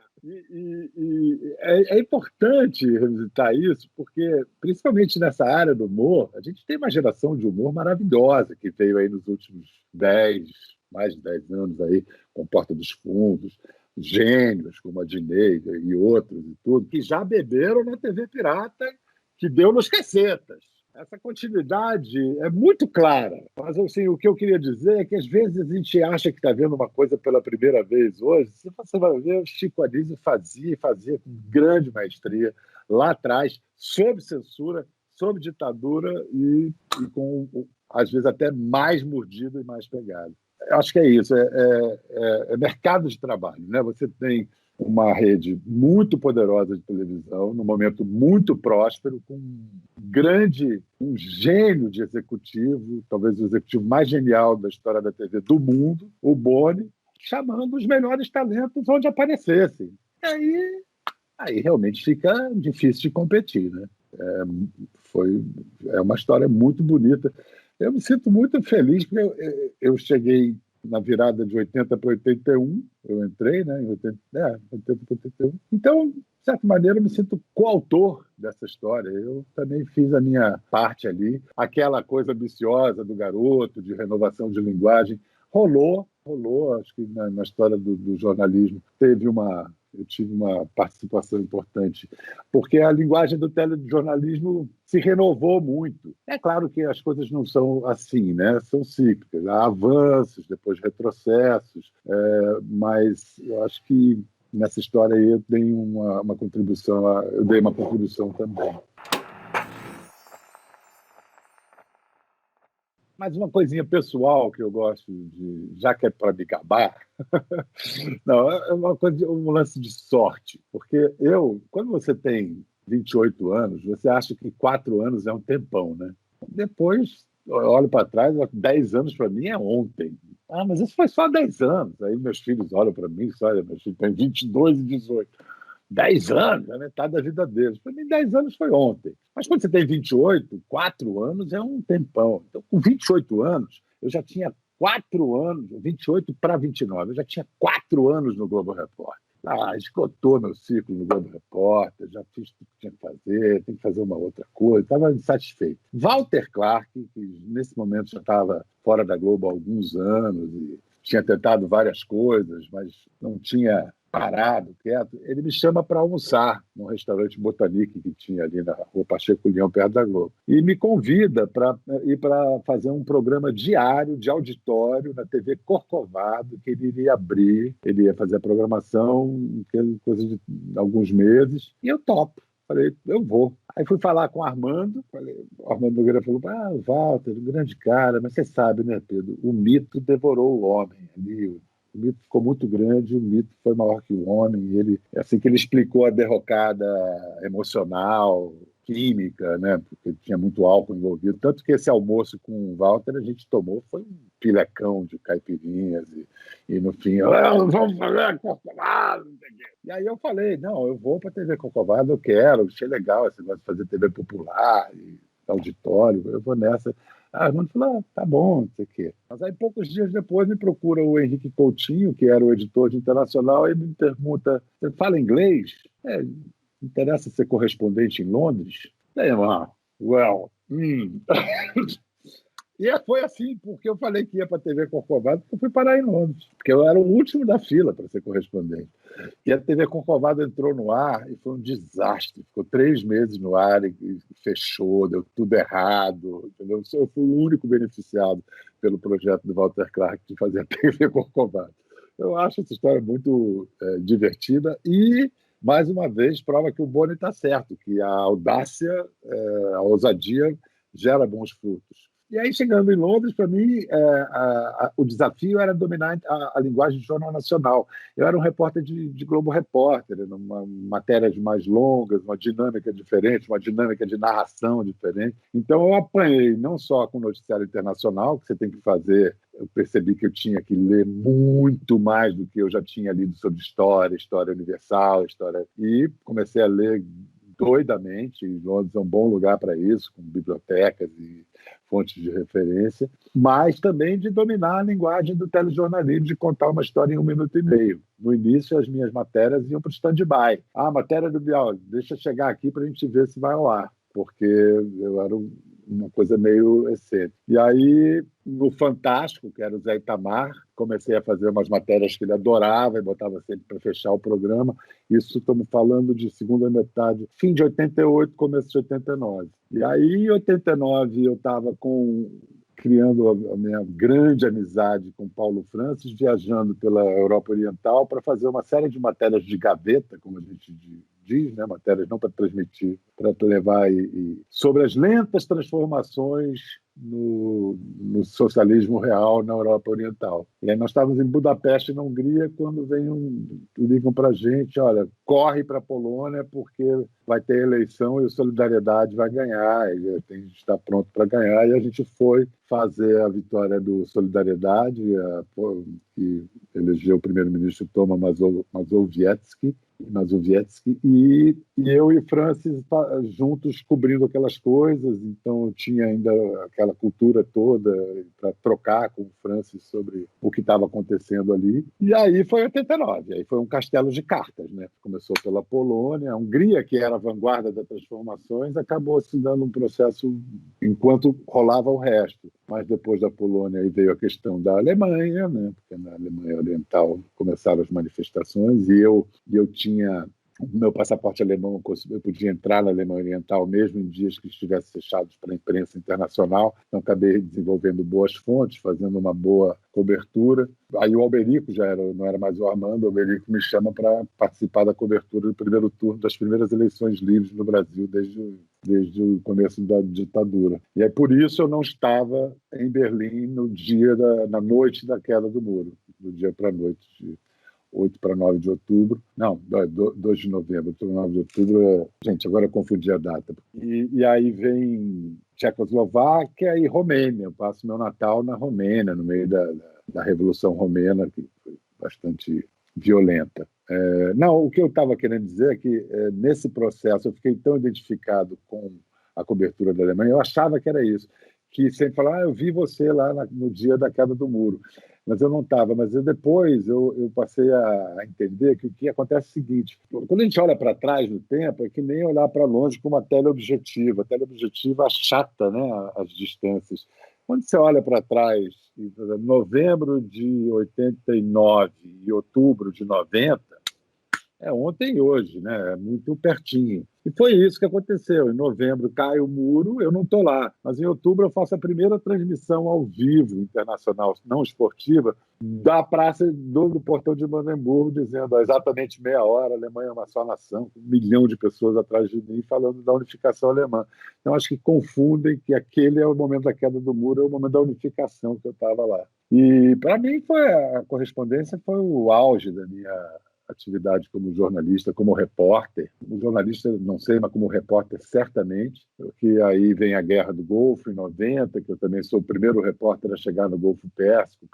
É importante revisitar isso, porque, principalmente nessa área do humor, a gente tem uma geração de humor maravilhosa que veio aí nos últimos mais de 10 anos aí, com Porta dos Fundos, gênios como a Dinei e outros e tudo, que já beberam na TV pirata, que deu nos cacetas. Essa continuidade é muito clara. Mas assim, o que eu queria dizer é que às vezes a gente acha que está vendo uma coisa pela primeira vez hoje. Você vai ver, o Chico Anísio fazia com grande maestria lá atrás, sob censura, sob ditadura e com, às vezes, até mais mordido e mais pegado. Eu acho que é isso, é mercado de trabalho, né? Você tem uma rede muito poderosa de televisão, num momento muito próspero, com um gênio de executivo, talvez o executivo mais genial da história da TV do mundo, o Boni, chamando os melhores talentos onde aparecessem. Aí realmente fica difícil de competir, né? É uma história muito bonita. Eu me sinto muito feliz, porque eu cheguei na virada de 80 para 81, eu entrei, né, em 80 para 81. Então, de certa maneira, eu me sinto coautor dessa história. Eu também fiz a minha parte ali. Aquela coisa ambiciosa do garoto, de renovação de linguagem, rolou. Acho que na história do jornalismo eu tive uma participação importante, porque a linguagem do telejornalismo se renovou muito. É claro que as coisas não são assim, né? São cíclicas. Há avanços, depois retrocessos, mas eu acho que nessa história aí eu dei uma contribuição, eu dei uma contribuição também. Mas uma coisinha pessoal que eu gosto de, já que é para me gabar, não, é um lance de sorte, porque quando você tem 28 anos, você acha que 4 anos é um tempão, né? Depois, eu olho para trás, 10 anos para mim é ontem. Ah, mas isso foi só 10 anos. Aí meus filhos olham para mim, olha, meus filhos têm 22 e 18. 10 anos, é metade da vida deles. Para mim, 10 anos foi ontem. Mas quando você tem 28, 4 anos é um tempão. Então, com 28 anos, eu já tinha 4 anos, 28 para 29, eu já tinha 4 anos no Globo Repórter. Esgotou meu ciclo no Globo Repórter, já fiz tudo que tinha que fazer, tem que fazer uma outra coisa, estava insatisfeito. Walter Clark, que nesse momento já estava fora da Globo há alguns anos e tinha tentado várias coisas, mas não tinha parado, quieto, ele me chama para almoçar num restaurante Botanique que tinha ali na Rua Pacheco Leão, perto da Globo. E me convida para ir para fazer um programa diário de auditório na TV Corcovado, que ele iria abrir, ele ia fazer a programação, coisa de alguns meses, e eu topo. Falei, eu vou. Aí fui falar com o Armando, o Armando Nogueira falou, Walter, grande cara, mas você sabe, né, Pedro, o mito devorou o homem ali, o mito ficou muito grande, o mito foi maior que o homem. Ele, assim que ele explicou a derrocada emocional, química, né? Porque tinha muito álcool envolvido. Tanto que esse almoço com o Walter a gente tomou foi um pilecão de caipirinhas e no fim, vamos fazer Corcovado. E aí eu falei, não, eu vou para a TV Corcovado, eu quero, achei legal esse negócio de fazer TV popular e auditório, eu vou nessa. A Armando falou, tá bom, não sei o quê. Mas aí, poucos dias depois, me procura o Henrique Coutinho, que era o editor de Internacional, e me pergunta, você fala inglês? Interessa ser correspondente em Londres? Daí, E foi assim, porque eu falei que ia para a TV Corcovado, porque eu fui parar em Londres, porque eu era o último da fila para ser correspondente. E a TV Corcovado entrou no ar e foi um desastre. Ficou 3 meses no ar e fechou, deu tudo errado. Entendeu? Eu fui o único beneficiado pelo projeto do Walter Clark de fazer a TV Corcovado. Eu acho essa história muito divertida e, mais uma vez, prova que o Boni está certo, que a audácia, a ousadia gera bons frutos. E aí, chegando em Londres, para mim, o desafio era dominar a linguagem do Jornal Nacional. Eu era um repórter de Globo Repórter, matérias mais longas, uma dinâmica diferente, uma dinâmica de narração diferente. Então, eu apanhei não só com o noticiário internacional, que você tem que fazer, eu percebi que eu tinha que ler muito mais do que eu já tinha lido sobre história universal, e comecei a ler doidamente. Londres é um bom lugar para isso, com bibliotecas e fontes de referência, mas também de dominar a linguagem do telejornalismo, de contar uma história em 1 minuto e meio. No início, as minhas matérias iam para o stand-by. Matéria do Bial, deixa chegar aqui para a gente ver se vai ao ar, porque eu era uma coisa meio excêntrica. E aí, no Fantástico, que era o Zé Itamar, comecei a fazer umas matérias que ele adorava e botava sempre para fechar o programa. Isso estamos falando de segunda metade, fim de 88, começo de 89. E aí, em 89, eu estava criando a minha grande amizade com Paulo Francis, viajando pela Europa Oriental para fazer uma série de matérias de gaveta, como a gente diz, né? Matérias não para transmitir, para levar sobre as lentas transformações no socialismo real na Europa Oriental. E aí nós estávamos em Budapeste, na Hungria, quando ligam para a gente, olha, corre para a Polônia porque vai ter eleição e o Solidariedade vai ganhar, e a gente está pronto para ganhar. E a gente foi fazer a vitória do Solidariedade, que elegeu o primeiro-ministro Toma Mazowiecki, e eu e Francis juntos cobrindo aquelas coisas, então eu tinha ainda aquela cultura toda para trocar com o Francis sobre o que estava acontecendo ali. E aí foi 89, aí foi um castelo de cartas, né? Começou pela Polônia, a Hungria, que era a vanguarda das transformações, acabou se dando um processo enquanto rolava o resto. Mas depois da Polônia aí veio a questão da Alemanha, né? Porque na Alemanha Oriental começaram as manifestações e eu tinha o meu passaporte alemão, eu podia entrar na Alemanha Oriental mesmo em dias que estivessem fechados para a imprensa internacional, então acabei desenvolvendo boas fontes, fazendo uma boa cobertura. Aí o Alberico não era mais o Armando, o Alberico me chama para participar da cobertura do primeiro turno das primeiras eleições livres no Brasil desde o começo da ditadura. E aí por isso eu não estava em Berlim na noite da queda do muro, do dia para a noite de 8 para 9 de outubro. Não, 2 de novembro, 8 para 9 de outubro. Gente, agora eu confundi a data. E aí vem Tchecoslováquia e Romênia. Eu passo meu Natal na Romênia, no meio da Revolução Romena, que foi bastante violenta. Não, o que eu estava querendo dizer é que nesse processo eu fiquei tão identificado com a cobertura da Alemanha, eu achava que era isso, que sempre falava, eu vi você lá no dia da queda do muro. Mas eu não estava. Mas depois eu passei a entender que o que acontece é o seguinte: quando a gente olha para trás no tempo, é que nem olhar para longe com uma teleobjetiva. A teleobjetiva achata, né, as distâncias. Quando você olha para trás, em novembro de 89 e outubro de 90, é ontem e hoje, né? É muito pertinho. E foi isso que aconteceu. Em novembro cai o muro, eu não estou lá, mas em outubro eu faço a primeira transmissão ao vivo, internacional, não esportiva, da praça do Portão de Brandemburgo, dizendo há exatamente meia hora, a Alemanha é uma só nação, com 1 milhão de pessoas atrás de mim, falando da unificação alemã. Então, acho que confundem que aquele é o momento da queda do muro, é o momento da unificação que eu estava lá. E, para mim, a correspondência foi o auge da minha atividade como jornalista, como repórter. Como jornalista, não sei, mas como repórter, certamente. Porque aí vem a Guerra do Golfo, em 90, que eu também sou o primeiro repórter a chegar no Golfo Pérsico.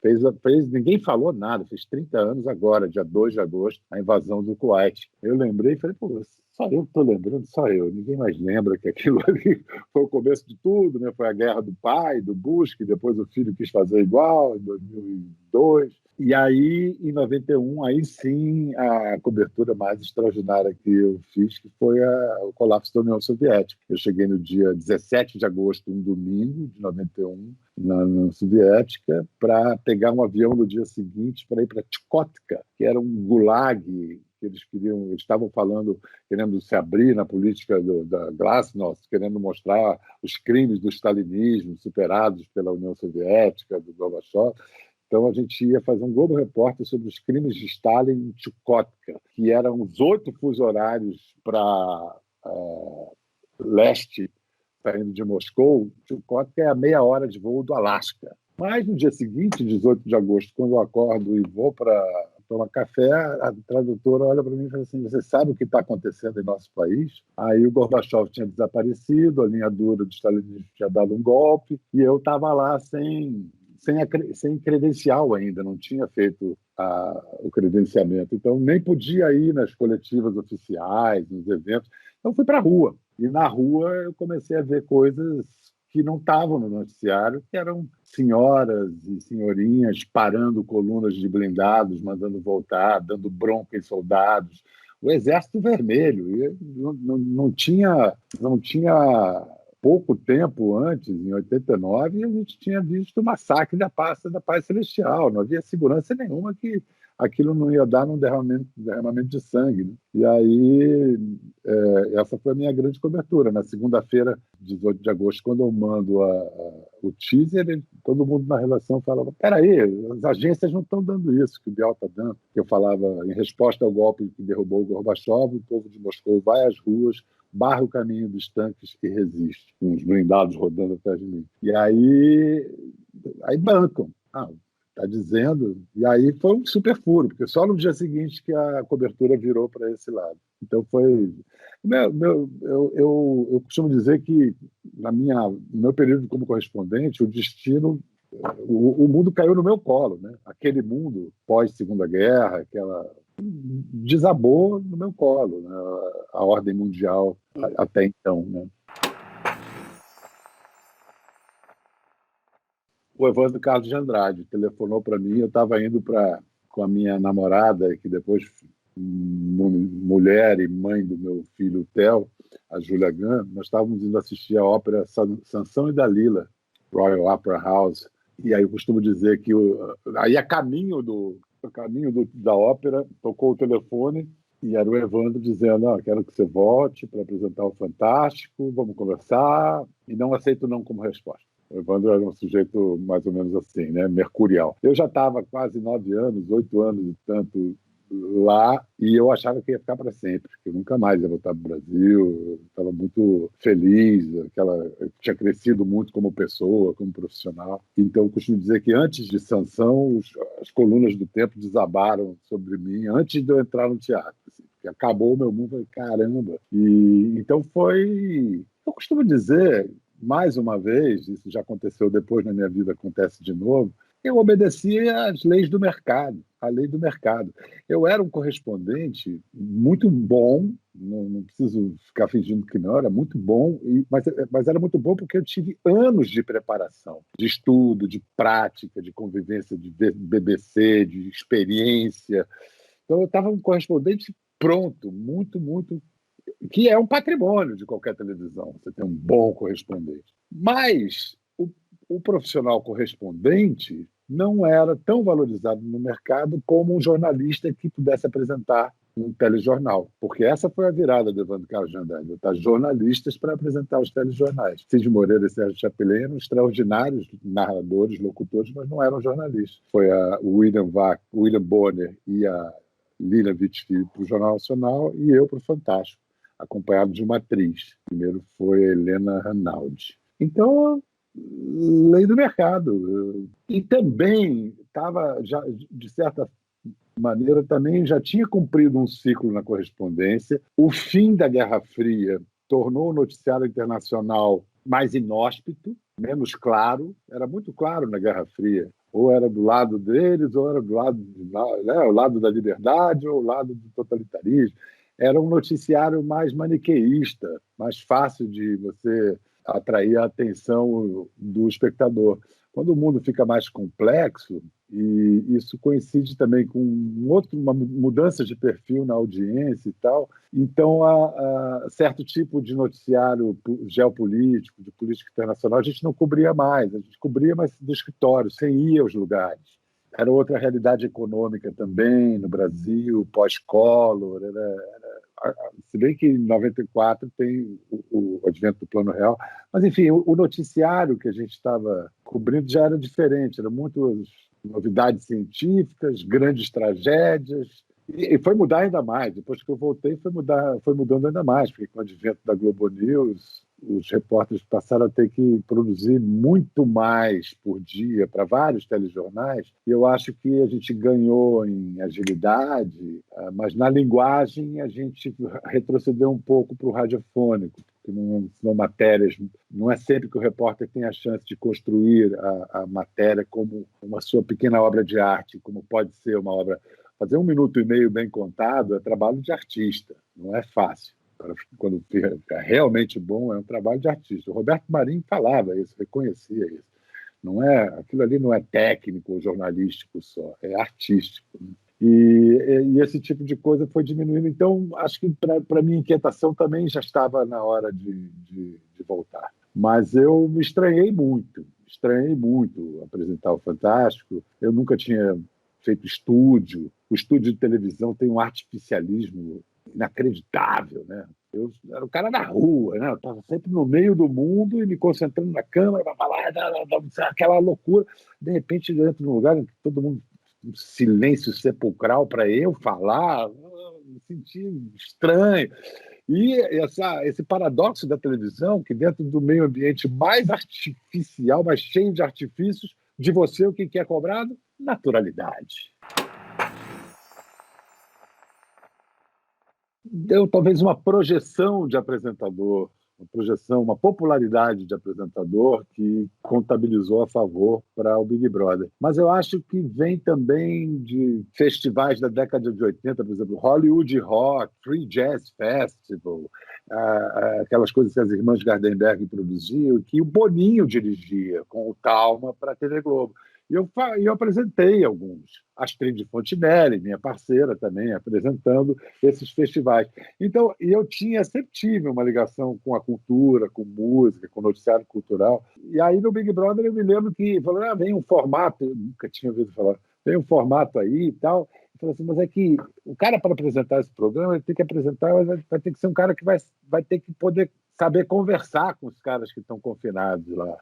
Ninguém falou nada, fez 30 anos agora, dia 2 de agosto, a invasão do Kuwait. Eu lembrei e falei, pô, só eu estou lembrando, só eu. Ninguém mais lembra que aquilo ali foi o começo de tudo, né? Foi a guerra do pai, do Bush, que depois o filho quis fazer igual, em 2002. E aí, em 91, aí sim, a cobertura mais extraordinária que eu fiz, que foi o colapso da União Soviética. Eu cheguei no dia 17 de agosto, um domingo de 91, na União Soviética, para pegar um avião no dia seguinte para ir para Chukotka, que era um gulag que eles estavam querendo se abrir na política da Glasnost, querendo mostrar os crimes do stalinismo superados pela União Soviética, do Gorbachev. Então, a gente ia fazer um Globo Repórter sobre os crimes de Stalin em Chukotka, que eram uns 8 fusos horários para leste, saindo de Moscou. Chukotka é a meia hora de voo do Alasca. Mas no dia seguinte, 18 de agosto, quando eu acordo e vou para tomar café, a tradutora olha para mim e fala assim, você sabe o que está acontecendo em nosso país? Aí o Gorbachev tinha desaparecido, a linha dura do stalinismo tinha dado um golpe, e eu estava lá sem credencial ainda, não tinha feito o credenciamento. Então, nem podia ir nas coletivas oficiais, nos eventos. Então, fui para a rua. E na rua eu comecei a ver coisas que não estavam no noticiário, que eram senhoras e senhorinhas parando colunas de blindados, mandando voltar, dando bronca em soldados. O Exército Vermelho. E não tinha pouco tempo antes, em 89, a gente tinha visto o massacre da Praça da Paz Celestial. Não havia segurança nenhuma que aquilo não ia dar num derramamento de sangue, né? E aí, essa foi a minha grande cobertura. Na segunda-feira, 18 de agosto, quando eu mando o teaser, todo mundo na relação falava, peraí, as agências não estão dando isso que o Bial está dando. Eu falava, em resposta ao golpe que derrubou o Gorbachev, o povo de Moscou vai às ruas, barra o caminho dos tanques e resiste, com os blindados rodando atrás de mim. E aí bancam. Está dizendo. E aí foi um super furo, porque só no dia seguinte que a cobertura virou para esse lado. Então foi. Eu costumo dizer que, no meu período como correspondente, o destino. O mundo caiu no meu colo, né? Aquele mundo pós-Segunda Guerra, aquela desabou no meu colo, né? A ordem mundial até então, né? O Evandro Carlos de Andrade telefonou para mim, eu estava indo com a minha namorada, que depois mulher e mãe do meu filho Theo, a Júlia Gunn, nós estávamos indo assistir a ópera Sansão e Dalila, Royal Opera House, e aí eu costumo dizer que aí da ópera tocou o telefone e era o Evandro dizendo: quero que você volte para apresentar o Fantástico, vamos conversar, e não aceito não como resposta. O Evandro era um sujeito mais ou menos assim, né? Mercurial. Eu já estava quase 9 anos, 8 anos e tanto lá, e eu achava que ia ficar para sempre, que eu nunca mais ia voltar para o Brasil. Eu estava muito feliz, eu tinha crescido muito como pessoa, como profissional. Então, eu costumo dizer que antes de Sansão, as colunas do tempo desabaram sobre mim antes de eu entrar no teatro. Assim, porque acabou o meu mundo, eu falei, caramba. E então foi... Eu costumo dizer, mais uma vez, isso já aconteceu depois na minha vida, acontece de novo, eu obedecia às leis do mercado, à lei do mercado. Eu era um correspondente muito bom, não preciso ficar fingindo que não, era muito bom, mas era muito bom porque eu tive anos de preparação, de estudo, de prática, de convivência, de BBC, de experiência. Então eu estava um correspondente pronto, muito, muito, que é um patrimônio de qualquer televisão, você tem um bom correspondente. Mas o profissional correspondente não era tão valorizado no mercado como um jornalista que pudesse apresentar um telejornal, porque essa foi a virada do Evandro Carlos de Andrade, botar jornalistas para apresentar os telejornais. Cid Moreira e Sérgio Chapelin eram extraordinários narradores, locutores, mas não eram jornalistas. Foi o William Bonner e a Lilian Wittfeld para o Jornal Nacional e eu para o Fantástico, acompanhado de uma atriz. Primeiro foi a Helena Ranaldi. Então, lei do mercado. E também estava, de certa maneira, também já tinha cumprido um ciclo na correspondência. O fim da Guerra Fria tornou o noticiário internacional mais inóspito, menos claro. Era muito claro na Guerra Fria. Ou era do lado deles, ou era do lado, o lado da liberdade, ou o lado do totalitarismo. Era um noticiário mais maniqueísta, mais fácil de você atrair a atenção do espectador. Quando o mundo fica mais complexo, e isso coincide também com uma mudança de perfil na audiência e tal, então há certo tipo de noticiário geopolítico, de política internacional, a gente não cobria mais, a gente cobria mais do escritório, sem ir aos lugares. Era outra realidade econômica também no Brasil, pós-Collor, se bem que em 94 tem o advento do Plano Real, mas enfim, o noticiário que a gente estava cobrindo já era diferente, eram muitas novidades científicas, grandes tragédias, e foi mudar ainda mais. Depois que eu voltei, foi mudando ainda mais, porque com o advento da Globo News, os repórteres passaram a ter que produzir muito mais por dia para vários telejornais, e eu acho que a gente ganhou em agilidade, mas na linguagem a gente retrocedeu um pouco para o radiofônico, porque não são matérias, não é sempre que o repórter tem a chance de construir a matéria como uma sua pequena obra de arte, como pode ser uma obra. Fazer 1 minuto e meio bem contado é trabalho de artista, não é fácil. Quando é realmente bom, é um trabalho de artista. O Roberto Marinho falava isso, reconhecia isso. Aquilo ali não é técnico ou jornalístico só, é artístico. Né? E esse tipo de coisa foi diminuindo. Então, acho que para minha inquietação também já estava na hora de voltar. Mas eu me estranhei muito apresentar o Fantástico. Eu nunca tinha feito estúdio. O estúdio de televisão tem um artificialismo inacreditável, né? Eu era o cara da rua, né? Eu estava sempre no meio do mundo e me concentrando na câmera para falar aquela loucura. De repente, eu entro num lugar em que todo mundo um silêncio sepulcral para eu falar, me senti estranho. E esse paradoxo da televisão, que dentro do meio ambiente mais artificial, mais cheio de artifícios, de você o que é cobrado? Naturalidade. Deu talvez uma projeção de apresentador projeção, uma popularidade de apresentador que contabilizou a favor para o Big Brother. Mas eu acho que vem também de festivais da década de 80, por exemplo, Hollywood Rock, Free Jazz Festival, aquelas coisas que as irmãs Gardenberg produziam, que o Boninho dirigia com o Talma para a TV Globo. E eu apresentei alguns. Astrid Fontinelli, minha parceira também, apresentando esses festivais. Então, eu sempre tive uma ligação com a cultura, com música, com noticiário cultural. E aí, no Big Brother, eu me lembro que falou, vem um formato, eu nunca tinha ouvido falar, vem um formato aí e tal. Eu falei assim, mas é que o cara, para apresentar esse programa, ele tem que apresentar, mas vai ter que ser um cara que vai ter que poder saber conversar com os caras que estão confinados lá.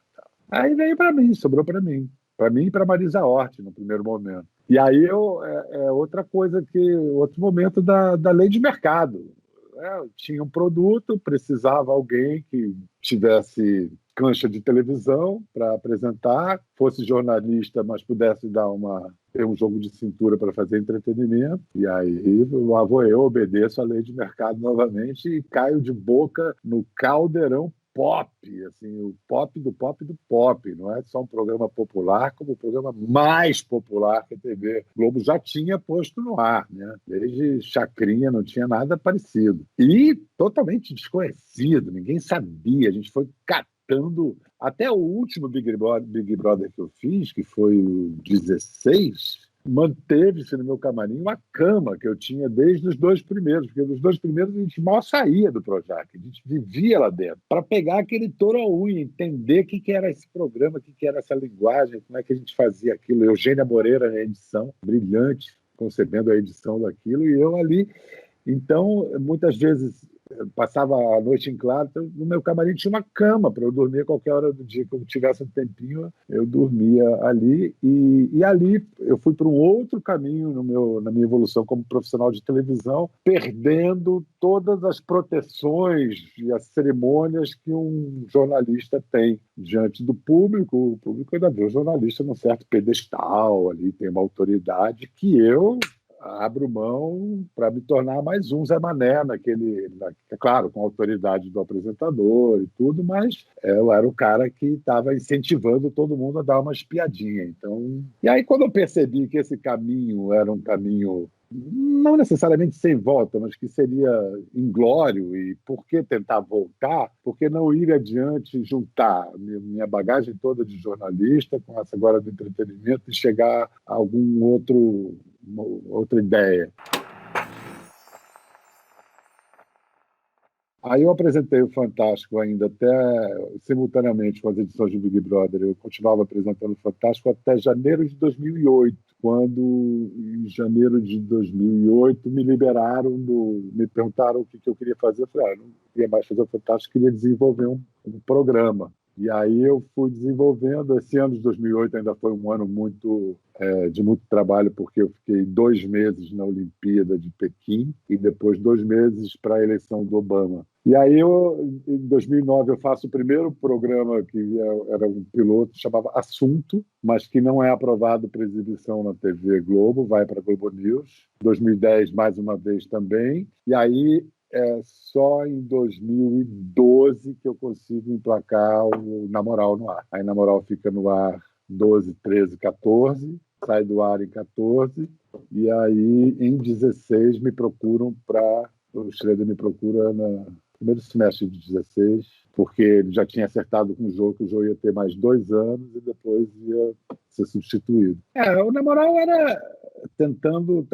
Aí veio para mim, sobrou para mim e para Marisa Hort, no primeiro momento. E aí outra coisa, outro momento da lei de mercado. Tinha um produto, precisava alguém que tivesse cancha de televisão para apresentar, fosse jornalista, mas pudesse ter um jogo de cintura para fazer entretenimento. E aí lá vou eu, obedeço à lei de mercado novamente e caio de boca no caldeirão pop, assim, o pop do pop do pop. Não é só um programa popular, como o programa mais popular que a TV Globo já tinha posto no ar, né? Desde Chacrinha não tinha nada parecido. E totalmente desconhecido, ninguém sabia. A gente foi catando até o último Big Brother que eu fiz, que foi o 16, manteve-se no meu camarim uma cama que eu tinha desde os 2 primeiros, porque nos 2 primeiros a gente mal saía do Projac, a gente vivia lá dentro, para pegar aquele touro à unha, entender o que era esse programa, o que era essa linguagem, como é que a gente fazia aquilo. Eugênia Moreira na edição, brilhante, concebendo a edição daquilo, e eu ali. Então, muitas vezes passava a noite em claro, então, no meu camarim tinha uma cama para eu dormir a qualquer hora do dia que eu tivesse um tempinho, eu dormia ali, e ali eu fui para um outro caminho na minha evolução como profissional de televisão, perdendo todas as proteções e as cerimônias que um jornalista tem diante do público. O público ainda vê o jornalista num certo pedestal, ali tem uma autoridade que eu abro mão para me tornar mais um Zé Mané claro, com a autoridade do apresentador e tudo, mas eu era o cara que estava incentivando todo mundo a dar uma espiadinha. Então, e aí quando eu percebi que esse caminho era um caminho não necessariamente sem volta, mas que seria inglório, e por que tentar voltar? Por que não ir adiante, juntar minha bagagem toda de jornalista com essa agora do entretenimento e chegar a outra ideia? Aí eu apresentei o Fantástico ainda simultaneamente com as edições do Big Brother. Eu continuava apresentando o Fantástico até janeiro de 2008, quando, em janeiro de 2008, me liberaram, me perguntaram o que eu queria fazer. Eu falei, não queria mais fazer o Fantástico, queria desenvolver um programa. E aí eu fui desenvolvendo. Esse ano de 2008 ainda foi um ano de muito trabalho, porque eu fiquei 2 meses na Olimpíada de Pequim e depois 2 meses para a eleição do Obama. E aí, em 2009, eu faço o primeiro programa que era um piloto, chamava Assunto, mas que não é aprovado para exibição na TV Globo, vai para a Globo News. 2010, mais uma vez também. E aí, só em 2012 que eu consigo emplacar o Na Moral no ar. Aí, Na Moral fica no ar 12, 13, 14, sai do ar em 14, e aí, em 16, me procuram o Schroeder me procura no primeiro semestre de 16, porque ele já tinha acertado com o Jô que o Jô ia ter mais 2 anos e depois ia ser substituído. O Na Moral era tentando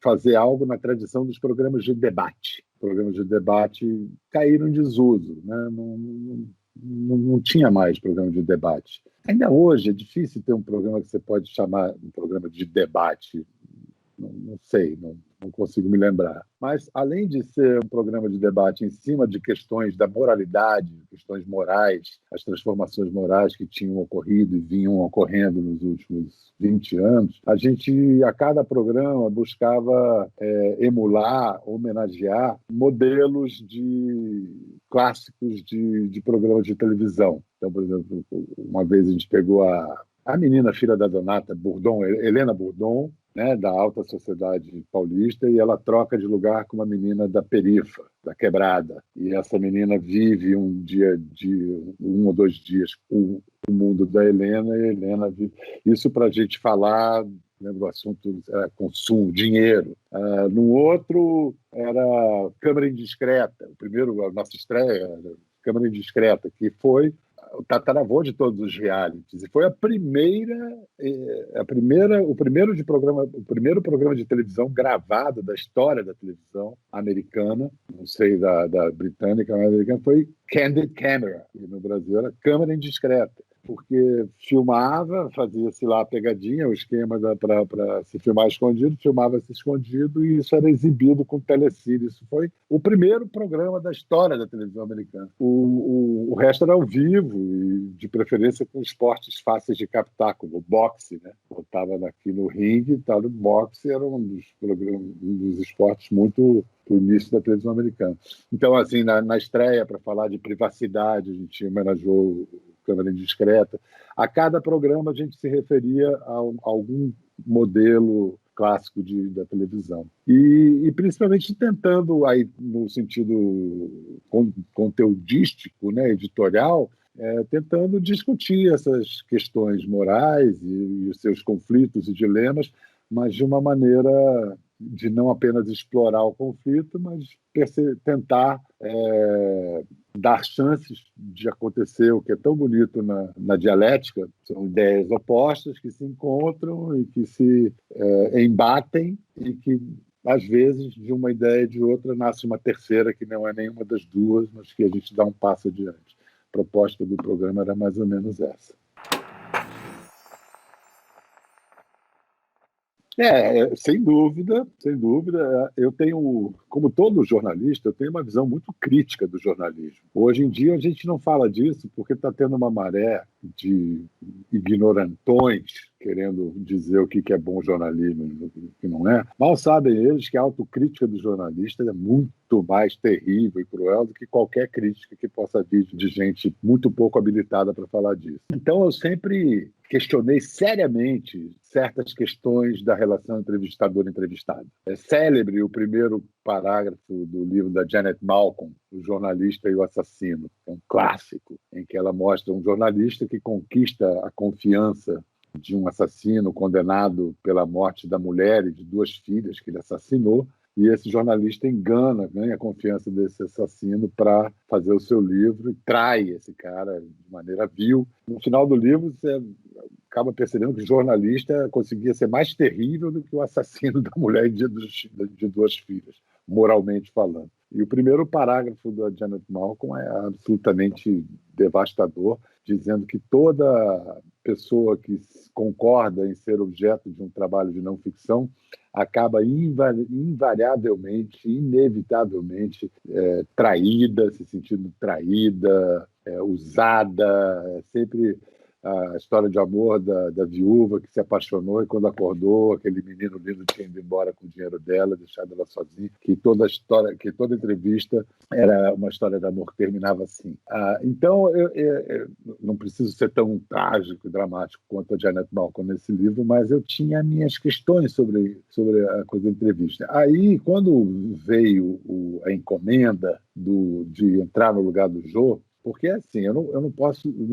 fazer algo na tradição dos programas de debate. Programas de debate caíram em desuso, né? Não tinha mais programa de debate. Ainda hoje é difícil ter um programa que você pode chamar um programa de debate. Não sei, não consigo me lembrar. Mas, além de ser um programa de debate em cima de questões da moralidade, questões morais, as transformações morais que tinham ocorrido e vinham ocorrendo nos últimos 20 anos, a gente, a cada programa, buscava emular, homenagear modelos clássicos de programas de televisão. Então, por exemplo, uma vez a gente pegou a menina filha da Donata, Helena Bourdon, né, da alta sociedade paulista, e ela troca de lugar com uma menina da perifa, da quebrada. E essa menina vive um ou dois dias o mundo da Helena, e a Helena vive. Isso para a gente falar, lembra, o assunto era consumo, dinheiro. No outro era Câmara Indiscreta. A nossa estreia era Câmara Indiscreta, que foi o tataravô de todos os realities, e foi o primeiro programa de televisão gravado da história da televisão americana, não sei da britânica, mas americana, foi Candid Camera, e no Brasil era Câmara Indiscreta, porque filmava, fazia-se lá a pegadinha, o esquema para se filmar escondido, filmava-se escondido, e isso era exibido com telecine. Isso foi o primeiro programa da história da televisão americana. O resto era ao vivo, e de preferência com esportes fáceis de captar, como o boxe, né? Botava aqui no ringue e tal. O boxe era um dos esportes muito do início da televisão americana. Então, assim, na estreia, para falar de privacidade, a gente homenageou Câmara Indiscreta. A cada programa a gente se referia a algum modelo clássico da televisão. E principalmente tentando, aí, no sentido conteudístico, né, editorial, tentando discutir essas questões morais e os seus conflitos e dilemas, mas de uma maneira de não apenas explorar o conflito, mas tentar dar chances de acontecer o que é tão bonito na dialética. São ideias opostas que se encontram e que se embatem, e que, às vezes, de uma ideia e de outra, nasce uma terceira que não é nenhuma das duas, mas que a gente dá um passo adiante. A proposta do programa era mais ou menos essa. Sem dúvida, sem dúvida. Eu tenho, como todo jornalista, eu tenho uma visão muito crítica do jornalismo. Hoje em dia a gente não fala disso porque está tendo uma maré de ignorantões querendo dizer o que é bom jornalismo e o que não é. Mal sabem eles que a autocrítica do jornalista é muito mais terrível e cruel do que qualquer crítica que possa vir de gente muito pouco habilitada para falar disso. Então eu sempre questionei seriamente certas questões da relação entrevistador-entrevistado. É célebre o primeiro parágrafo do livro da Janet Malcolm, O Jornalista e o Assassino. É um clássico, em que ela mostra um jornalista que conquista a confiança de um assassino condenado pela morte da mulher e de 2 filhas que ele assassinou, e esse jornalista ganha a confiança desse assassino para fazer o seu livro e trai esse cara de maneira vil. No final do livro, você acaba percebendo que o jornalista conseguia ser mais terrível do que o assassino da mulher e de 2 filhas, moralmente falando. E o primeiro parágrafo da Janet Malcolm é absolutamente devastador, dizendo que toda pessoa que concorda em ser objeto de um trabalho de não ficção acaba invariavelmente, inevitavelmente traída, se sentindo traída, usada, sempre a história de amor da viúva que se apaixonou e quando acordou, aquele menino lindo tinha ido embora com o dinheiro dela, deixado ela sozinha, que toda entrevista era uma história de amor que terminava assim. Então, eu não preciso ser tão trágico e dramático quanto a Janet Malcolm nesse livro, mas eu tinha minhas questões sobre a coisa da entrevista. Aí, quando veio a encomenda de entrar no lugar do Jô, porque, assim, eu não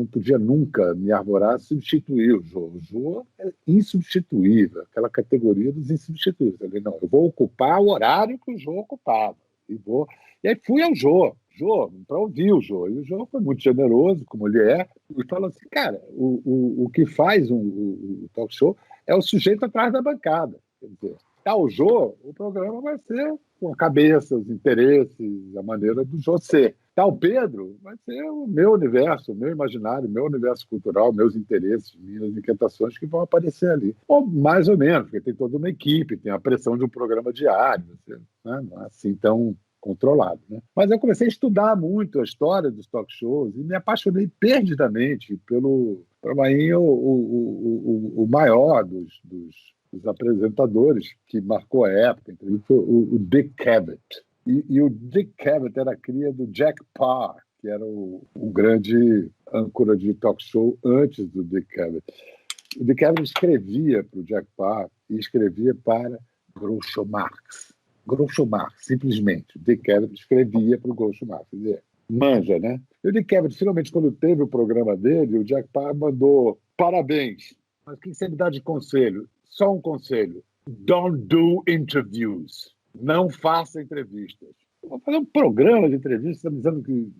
podia nunca me arvorar a substituir o Jô. O Jô é insubstituível, aquela categoria dos insubstituíveis. Eu falei, não, eu vou ocupar o horário que o Jô ocupava. E aí fui ao Jô, para ouvir o Jô. E o Jô foi muito generoso, como ele é, e falou assim, cara, o que faz o talk show é o sujeito atrás da bancada. Quer dizer, o Jô, o programa vai ser com a cabeça, os interesses, a maneira do Jô ser. O Pedro vai ser o meu universo, o meu imaginário, o meu universo cultural, meus interesses, minhas inquietações que vão aparecer ali. Ou mais ou menos, porque tem toda uma equipe, tem a pressão de um programa diário, né? Não é assim tão controlado, né? Mas eu comecei a estudar muito a história dos talk shows e me apaixonei perdidamente para mim, o maior dos apresentadores que marcou a época, foi o Dick Cavett. E o Dick Cavett era cria do Jack Paar, que era o grande âncora de talk show antes do Dick Cavett. O De Kevin escrevia para o Jack Paar e escrevia para Groucho Marx. Groucho Marx, simplesmente. O De Kevin escrevia para o Groucho Marx. Quer dizer, manja, né? E o De Kevin, finalmente, quando teve o programa dele, o Jack Paar mandou parabéns. Mas o que você me dá de conselho? Só um conselho. Don't do interviews. Não faça entrevistas. Eu vou fazer um programa de entrevista, você está me dizendo que...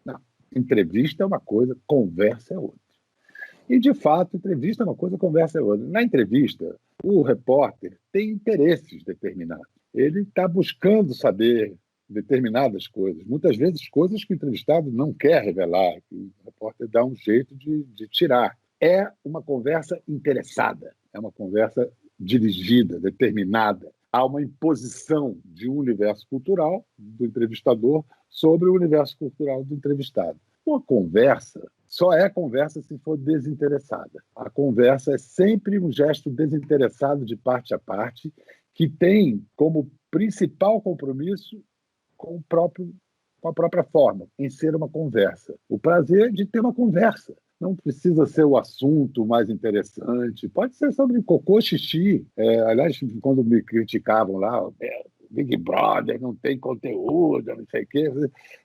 Não, entrevista é uma coisa, conversa é outra. E, de fato, entrevista é uma coisa, conversa é outra. Na entrevista, o repórter tem interesses determinados. Ele está buscando saber determinadas coisas. Muitas vezes, coisas que o entrevistado não quer revelar, que o repórter dá um jeito de tirar. É uma conversa interessada, é uma conversa dirigida, determinada. Há uma imposição de um universo cultural do entrevistador sobre o universo cultural do entrevistado. Uma conversa só é conversa se for desinteressada. A conversa é sempre um gesto desinteressado de parte a parte, que tem como principal compromisso com a própria forma, em ser uma conversa. O prazer de ter uma conversa. Não precisa ser o assunto mais interessante. Pode ser sobre cocô, xixi. Aliás, quando me criticavam lá, Big Brother não tem conteúdo, não sei o quê.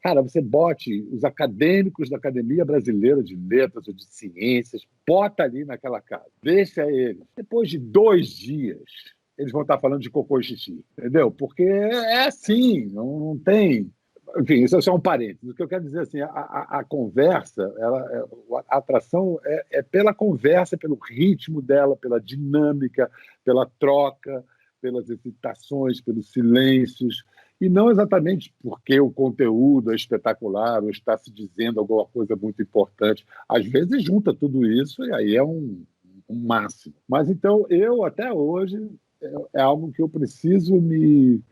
Cara, você bote os acadêmicos da Academia Brasileira de Letras ou de Ciências, bota ali naquela casa, deixa eles. Depois de 2 dias, eles vão estar falando de cocô e xixi, entendeu? Porque é assim, não tem... Enfim, isso é só um parênteses. O que eu quero dizer assim, a conversa, a atração é pela conversa, pelo ritmo dela, pela dinâmica, pela troca, pelas hesitações, pelos silêncios, e não exatamente porque o conteúdo é espetacular ou está se dizendo alguma coisa muito importante. Às vezes junta tudo isso e aí é um máximo. Mas então eu, até hoje, é algo que eu preciso me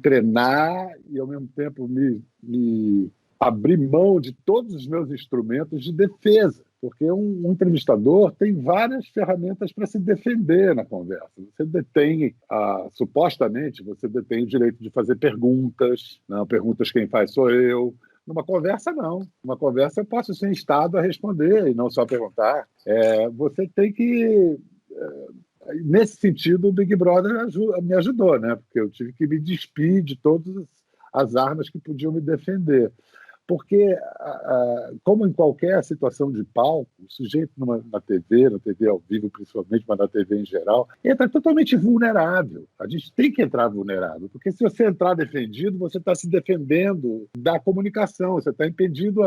treinar e, ao mesmo tempo, me abrir mão de todos os meus instrumentos de defesa, porque um entrevistador tem várias ferramentas para se defender na conversa. Você detém, supostamente, você detém o direito de fazer perguntas, não, perguntas quem faz sou eu. Numa conversa, não. Numa conversa, eu posso ser instado a responder e não só perguntar. Você tem que... Nesse sentido, o Big Brother me ajudou, né? Porque eu tive que me despir de todas as armas que podiam me defender. Porque, como em qualquer situação de palco, o sujeito na TV ao vivo principalmente, mas na TV em geral, entra totalmente vulnerável. A gente tem que entrar vulnerável, porque se você entrar defendido, você está se defendendo da comunicação, você está impedindo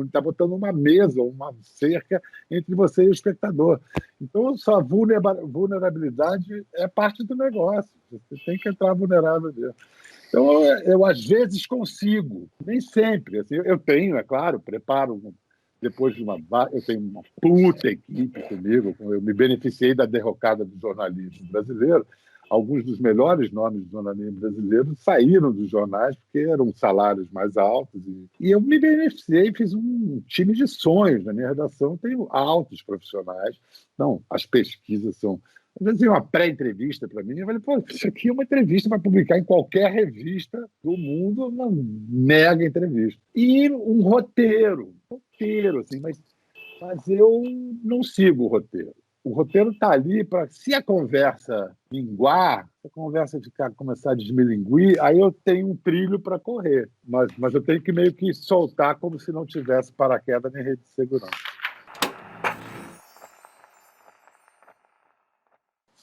está botando uma mesa, uma cerca entre você e o espectador. Então, sua vulnerabilidade é parte do negócio. Você tem que entrar vulnerável mesmo. Então, eu às vezes consigo, nem sempre. Assim, eu tenho, é claro, preparo depois de eu tenho uma puta equipe comigo, eu me beneficiei da derrocada do jornalismo brasileiro. Alguns dos melhores nomes do jornalismo brasileiro saíram dos jornais porque eram salários mais altos. E eu me beneficiei, fiz um time de sonhos na minha redação. Tenho altos profissionais. Não, as pesquisas são... Às vezes, uma pré-entrevista para mim, eu falei, pô, isso aqui é uma entrevista para publicar em qualquer revista do mundo, uma mega entrevista. E um roteiro, assim, mas eu não sigo o roteiro. O roteiro está ali para, se a conversa minguar, se a conversa começar a desmilinguir, aí eu tenho um trilho para correr. Mas eu tenho que meio que soltar como se não tivesse paraquedas nem rede de segurança.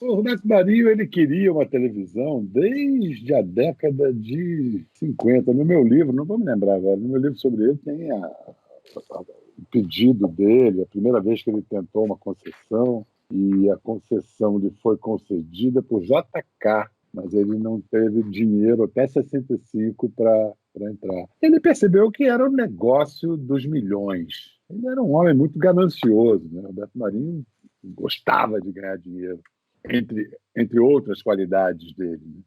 O Roberto Marinho, ele queria uma televisão desde a década de 50. No meu livro, não vou me lembrar agora, no meu livro sobre ele tem o pedido dele, a primeira vez que ele tentou uma concessão, e a concessão lhe foi concedida por JK, mas ele não teve dinheiro até 65 para entrar. Ele percebeu que era o negócio dos milhões. Ele era um homem muito ganancioso, né? Roberto Marinho gostava de ganhar dinheiro, entre outras qualidades dele, né?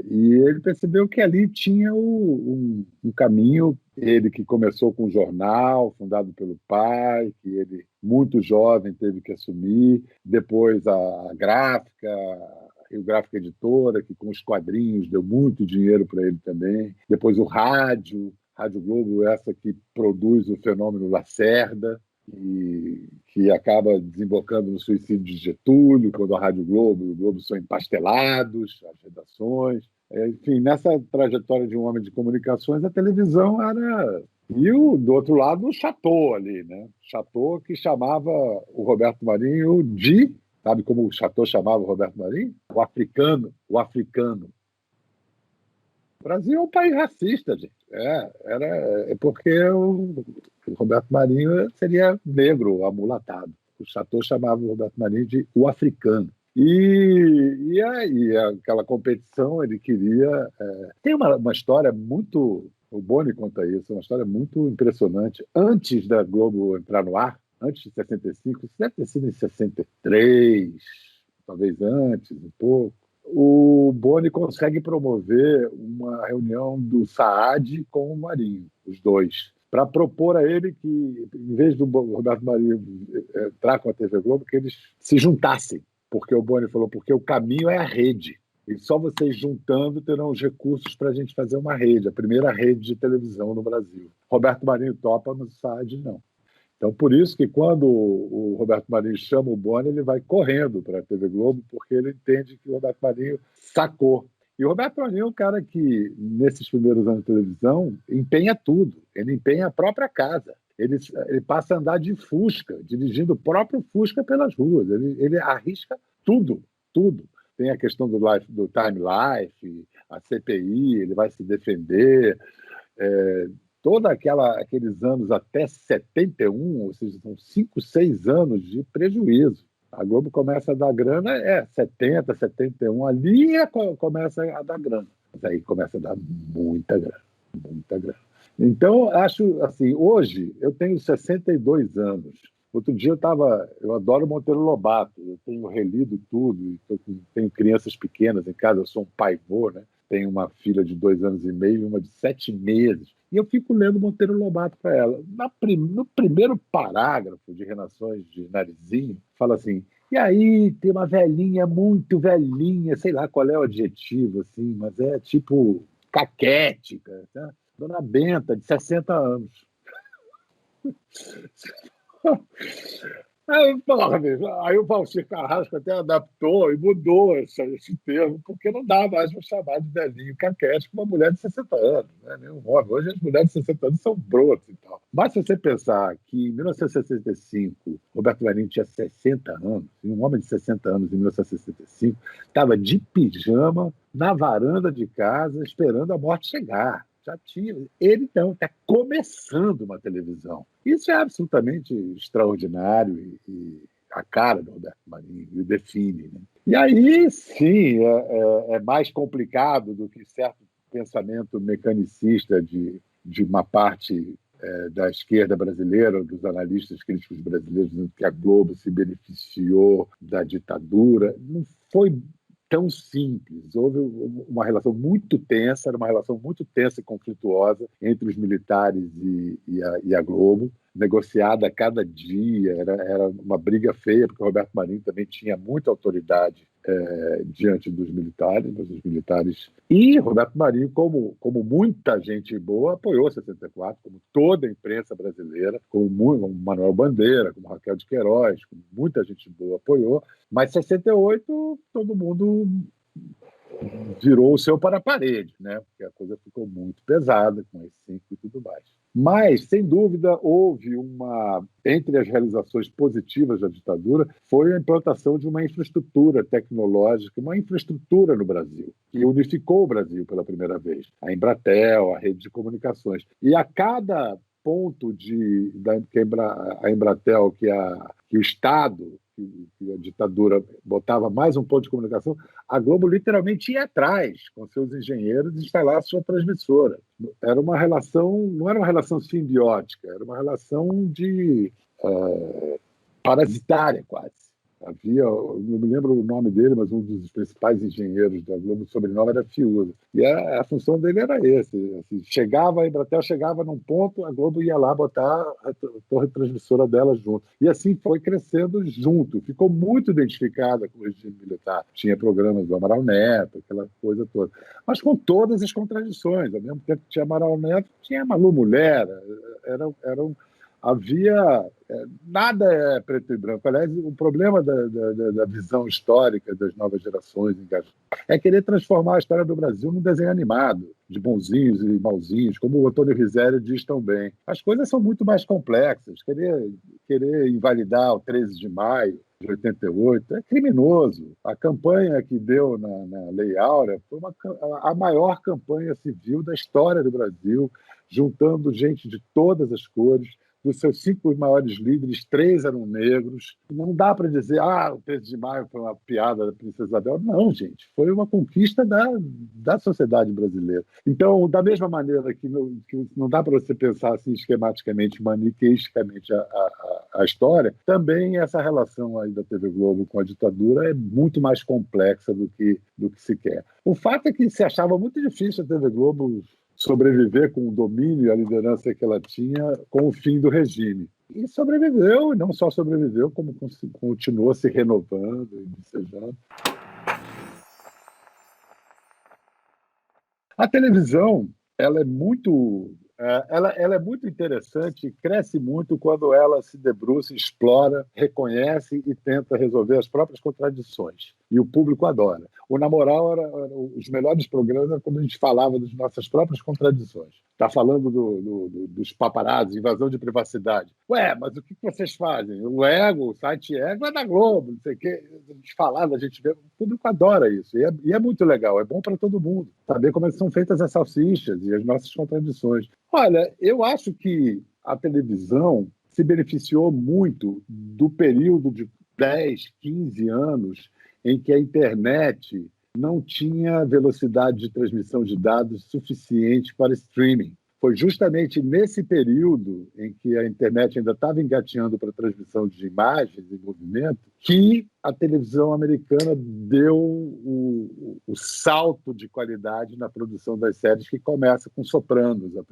E ele percebeu que ali tinha um caminho. Ele que começou com um jornal fundado pelo pai, que ele, muito jovem, teve que assumir. Depois a gráfica, o Gráfica Editora, que com os quadrinhos deu muito dinheiro para ele também. Depois o Rádio Globo, essa que produz o Fenômeno Lacerda, que acaba desembocando no suicídio de Getúlio, quando a Rádio Globo e o Globo são empastelados, as redações. Enfim, nessa trajetória de um homem de comunicações, a televisão era... E, do outro lado, o Chateau ali, né? Chateau que chamava o Roberto Marinho de... Sabe como o Chateau chamava o Roberto Marinho? O africano. O africano. O Brasil é um país racista, gente. É porque o Roberto Marinho seria negro, amulatado. O Chateau chamava o Roberto Marinho de o africano. E aí, aquela competição, ele queria... Tem uma história muito... O Boni conta isso, uma história muito impressionante. Antes da Globo entrar no ar, antes de 65, isso deve ter sido em 63, talvez antes, um pouco, o Boni consegue promover uma reunião do Saad com o Marinho, os dois, para propor a ele que, em vez do Roberto Marinho entrar com a TV Globo, que eles se juntassem. Porque o Boni falou, porque o caminho é a rede. E só vocês juntando terão os recursos para a gente fazer uma rede, a primeira rede de televisão no Brasil. Roberto Marinho topa, mas o Saad não. Então, por isso que quando o Roberto Marinho chama o Boni, ele vai correndo para a TV Globo, porque ele entende que o Roberto Marinho sacou. E o Roberto Marinho é um cara que, nesses primeiros anos de televisão, empenha tudo. Ele empenha a própria casa. Ele passa a andar de Fusca, dirigindo o próprio Fusca pelas ruas. Ele arrisca tudo, tudo. Tem a questão do Time Life, a CPI, ele vai se defender. Todos aqueles anos até 71, ou seja, são 5, 6 anos de prejuízo. A Globo começa a dar grana, 70, 71, ali começa a dar grana. Mas aí começa a dar muita grana, muita grana. Então, acho assim, hoje eu tenho 62 anos. Outro dia eu adoro Monteiro Lobato, eu tenho relido tudo, tenho crianças pequenas em casa, eu sou um pai-vô, né? Tenho uma filha de 2 anos e meio e uma de 7 meses. E eu fico lendo Monteiro Lobato para ela. No primeiro parágrafo de Renações de Narizinho, fala assim, e aí tem uma velhinha, muito velhinha, sei lá qual é o adjetivo, assim, mas é tipo caquética, tá? Dona Benta, de 60 anos. Aí o Valcir Carrasco até adaptou e mudou esse termo, porque não dá mais para chamar de velhinho caquete com uma mulher de 60 anos, né? Nem um homem. Hoje as mulheres de 60 anos são brotas e tal. Mas se você pensar que em 1965 Roberto Marinho tinha 60 anos, e um homem de 60 anos em 1965 estava de pijama na varanda de casa esperando a morte chegar. Já tinha. Ele não, está começando uma televisão. Isso é absolutamente extraordinário e a cara do Roberto Marinho, o define. Né? E aí, sim, é mais complicado do que certo pensamento mecanicista de uma parte da esquerda brasileira, dos analistas críticos brasileiros, dizendo que a Globo se beneficiou da ditadura. Não foi tão simples. Houve uma relação muito tensa, era uma relação muito tensa e conflituosa entre os militares e a Globo, negociada a cada dia, era uma briga feia, porque o Roberto Marinho também tinha muita autoridade diante dos militares, mas os militares... E Roberto Marinho, como muita gente boa, apoiou 64, como toda a imprensa brasileira, como Manuel Bandeira, como Raquel de Queiroz, como muita gente boa apoiou, mas 68 todo mundo virou o seu para a parede, né? Porque a coisa ficou muito pesada com as 5 e tudo mais. Mas, sem dúvida, houve entre as realizações positivas da ditadura, foi a implantação de uma infraestrutura tecnológica, uma infraestrutura no Brasil, que unificou o Brasil pela primeira vez. A Embratel, a rede de comunicações. E a cada ponto a Embratel, que o Estado, que a ditadura botava mais um ponto de comunicação, a Globo literalmente ia atrás com seus engenheiros e instalar a sua transmissora. Era uma relação, não era uma relação simbiótica, era uma relação parasitária quase. Eu não me lembro o nome dele, mas um dos principais engenheiros da Globo, o sobrenome era Fiuza. E a função dele era esse. Assim, a Embratel chegava num ponto, a Globo ia lá botar a torre transmissora dela junto. E assim foi crescendo junto. Ficou muito identificada com o regime militar. Tinha programas do Amaral Neto, aquela coisa toda. Mas com todas as contradições. Ao mesmo tempo que tinha Amaral Neto, tinha Malu Mulher. havia nada é preto e branco. Aliás, o problema da visão histórica das novas gerações é querer transformar a história do Brasil num desenho animado, de bonzinhos e mauzinhos, como o Antônio Risério diz tão bem. As coisas são muito mais complexas. Querer invalidar o 13 de maio de 88 é criminoso. A campanha que deu na Lei Áurea foi a maior campanha civil da história do Brasil, juntando gente de todas as cores. Dos seus 5 maiores líderes, 3 eram negros. Não dá para dizer o 13 de maio foi uma piada da Princesa Isabel. Não, gente, foi uma conquista da sociedade brasileira. Então, da mesma maneira que não dá para você pensar assim esquematicamente, maniqueisticamente a história, também essa relação aí da TV Globo com a ditadura é muito mais complexa do que se quer. O fato é que se achava muito difícil a TV Globo sobreviver com o domínio e a liderança que ela tinha com o fim do regime. E sobreviveu, e não só sobreviveu, como continuou se renovando e bocejando. A televisão, ela é muito interessante e cresce muito quando ela se debruça, explora, reconhece e tenta resolver as próprias contradições. E o público adora. O Na Moral era os melhores programas quando a gente falava das nossas próprias contradições. Está falando dos paparazzi, invasão de privacidade. Ué, mas o que vocês fazem? O Ego, o site Ego é da Globo, não sei o quê. A gente falava, a gente vê. O público adora isso. E é muito legal, é bom para todo mundo saber como são feitas as salsichas e as nossas contradições. Olha, eu acho que a televisão se beneficiou muito do período de 10, 15 anos em que a internet não tinha velocidade de transmissão de dados suficiente para streaming. Foi justamente nesse período em que a internet ainda estava engatinhando para a transmissão de imagens em movimento que a televisão americana deu o salto de qualidade na produção das séries, que começa com Sopranos, a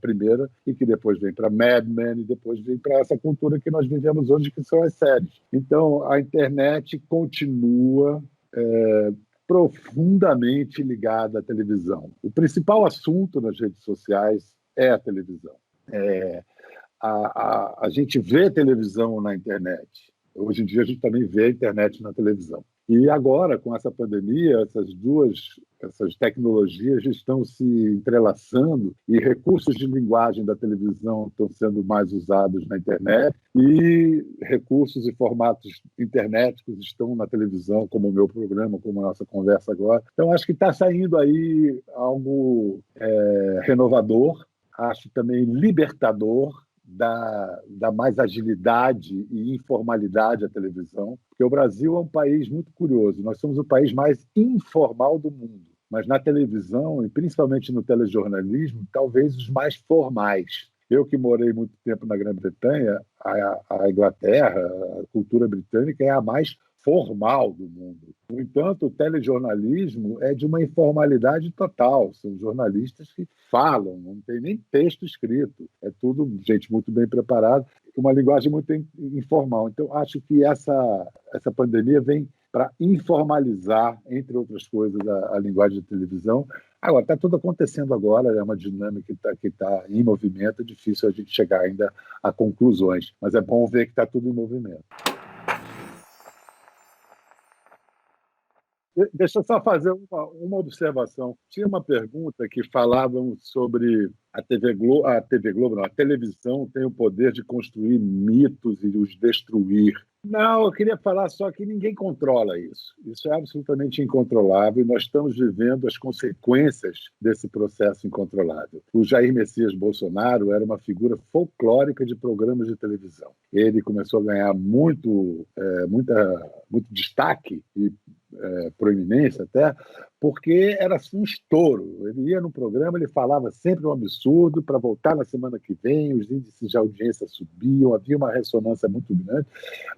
primeira, e que depois vem para Mad Men e depois vem para essa cultura que nós vivemos hoje, que são as séries. Então, a internet continua profundamente ligada à televisão. O principal assunto nas redes sociais é a televisão. A gente vê televisão na internet. Hoje em dia a gente também vê a internet na televisão. E agora, com essa pandemia, essas tecnologias estão se entrelaçando e recursos de linguagem da televisão estão sendo mais usados na internet e recursos e formatos internéticos estão na televisão, como o meu programa, como a nossa conversa agora. Então, acho que está saindo aí algo renovador, acho também libertador, dá mais agilidade e informalidade à televisão, porque o Brasil é um país muito curioso. Nós somos o país mais informal do mundo, mas na televisão, e principalmente no telejornalismo, talvez os mais formais. Eu que morei muito tempo na Grã-Bretanha, a Inglaterra, a cultura britânica é a mais formal do mundo. No entanto, o telejornalismo é de uma informalidade total. São jornalistas que falam, não tem nem texto escrito. É tudo gente muito bem preparada, uma linguagem muito informal. Então, acho que essa pandemia vem para informalizar, entre outras coisas, a linguagem da televisão. Agora, está tudo acontecendo agora, é uma dinâmica que está em movimento, é difícil a gente chegar ainda a conclusões, mas é bom ver que está tudo em movimento. Deixa eu só fazer uma observação. Tinha uma pergunta que falavam sobre a televisão tem o poder de construir mitos e os destruir. Não, eu queria falar só que ninguém controla isso. Isso é absolutamente incontrolável e nós estamos vivendo as consequências desse processo incontrolável. O Jair Messias Bolsonaro era uma figura folclórica de programas de televisão. Ele começou a ganhar muito destaque e proeminência até, porque era assim, um estouro. Ele ia no programa, ele falava sempre um absurdo para voltar na semana que vem, os índices de audiência subiam, havia uma ressonância muito grande.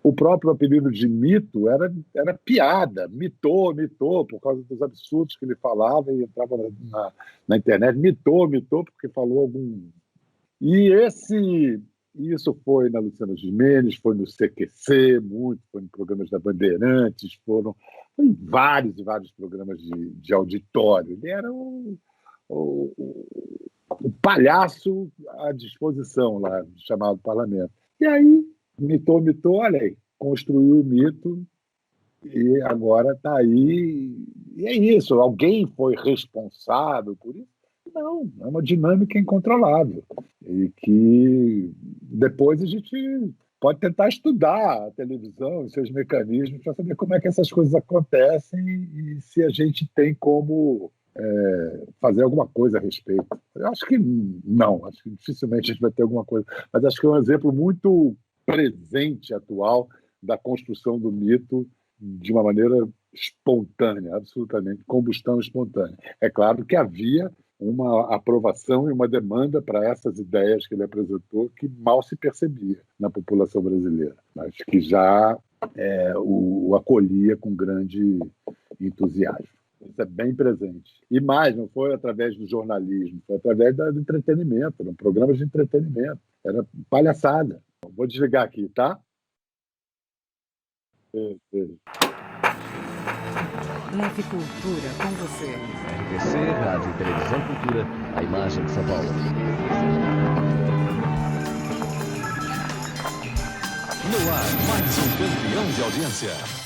O próprio apelido de mito era piada, mitou, por causa dos absurdos que ele falava e entrava na internet, mitou, porque falou algum... E isso foi na Luciana Gimenez, foi no CQC, foi em programas da Bandeirantes, foi em vários e vários programas de auditório. Ele era um o palhaço à disposição lá, chamado parlamento. E aí, mitou, olha aí, construiu o mito e agora está aí. E é isso, alguém foi responsável por isso? Não, é uma dinâmica incontrolável. E que depois a gente pode tentar estudar a televisão e seus mecanismos para saber como é que essas coisas acontecem e se a gente tem como fazer alguma coisa a respeito. Eu acho que não, acho que dificilmente a gente vai ter alguma coisa, mas acho que é um exemplo muito presente, atual, da construção do mito de uma maneira espontânea, absolutamente, combustão espontânea. É claro que havia uma aprovação e uma demanda para essas ideias que ele apresentou que mal se percebia na população brasileira, mas que já o acolhia com grande entusiasmo. Isso é bem presente. E mais, não foi através do jornalismo, foi através do entretenimento, eram programas de entretenimento, era palhaçada. Vou desligar aqui, tá? Leve Cultura com você. RTC, Rádio e Televisão Cultura, a imagem de São Paulo. No ar, mais um campeão de audiência.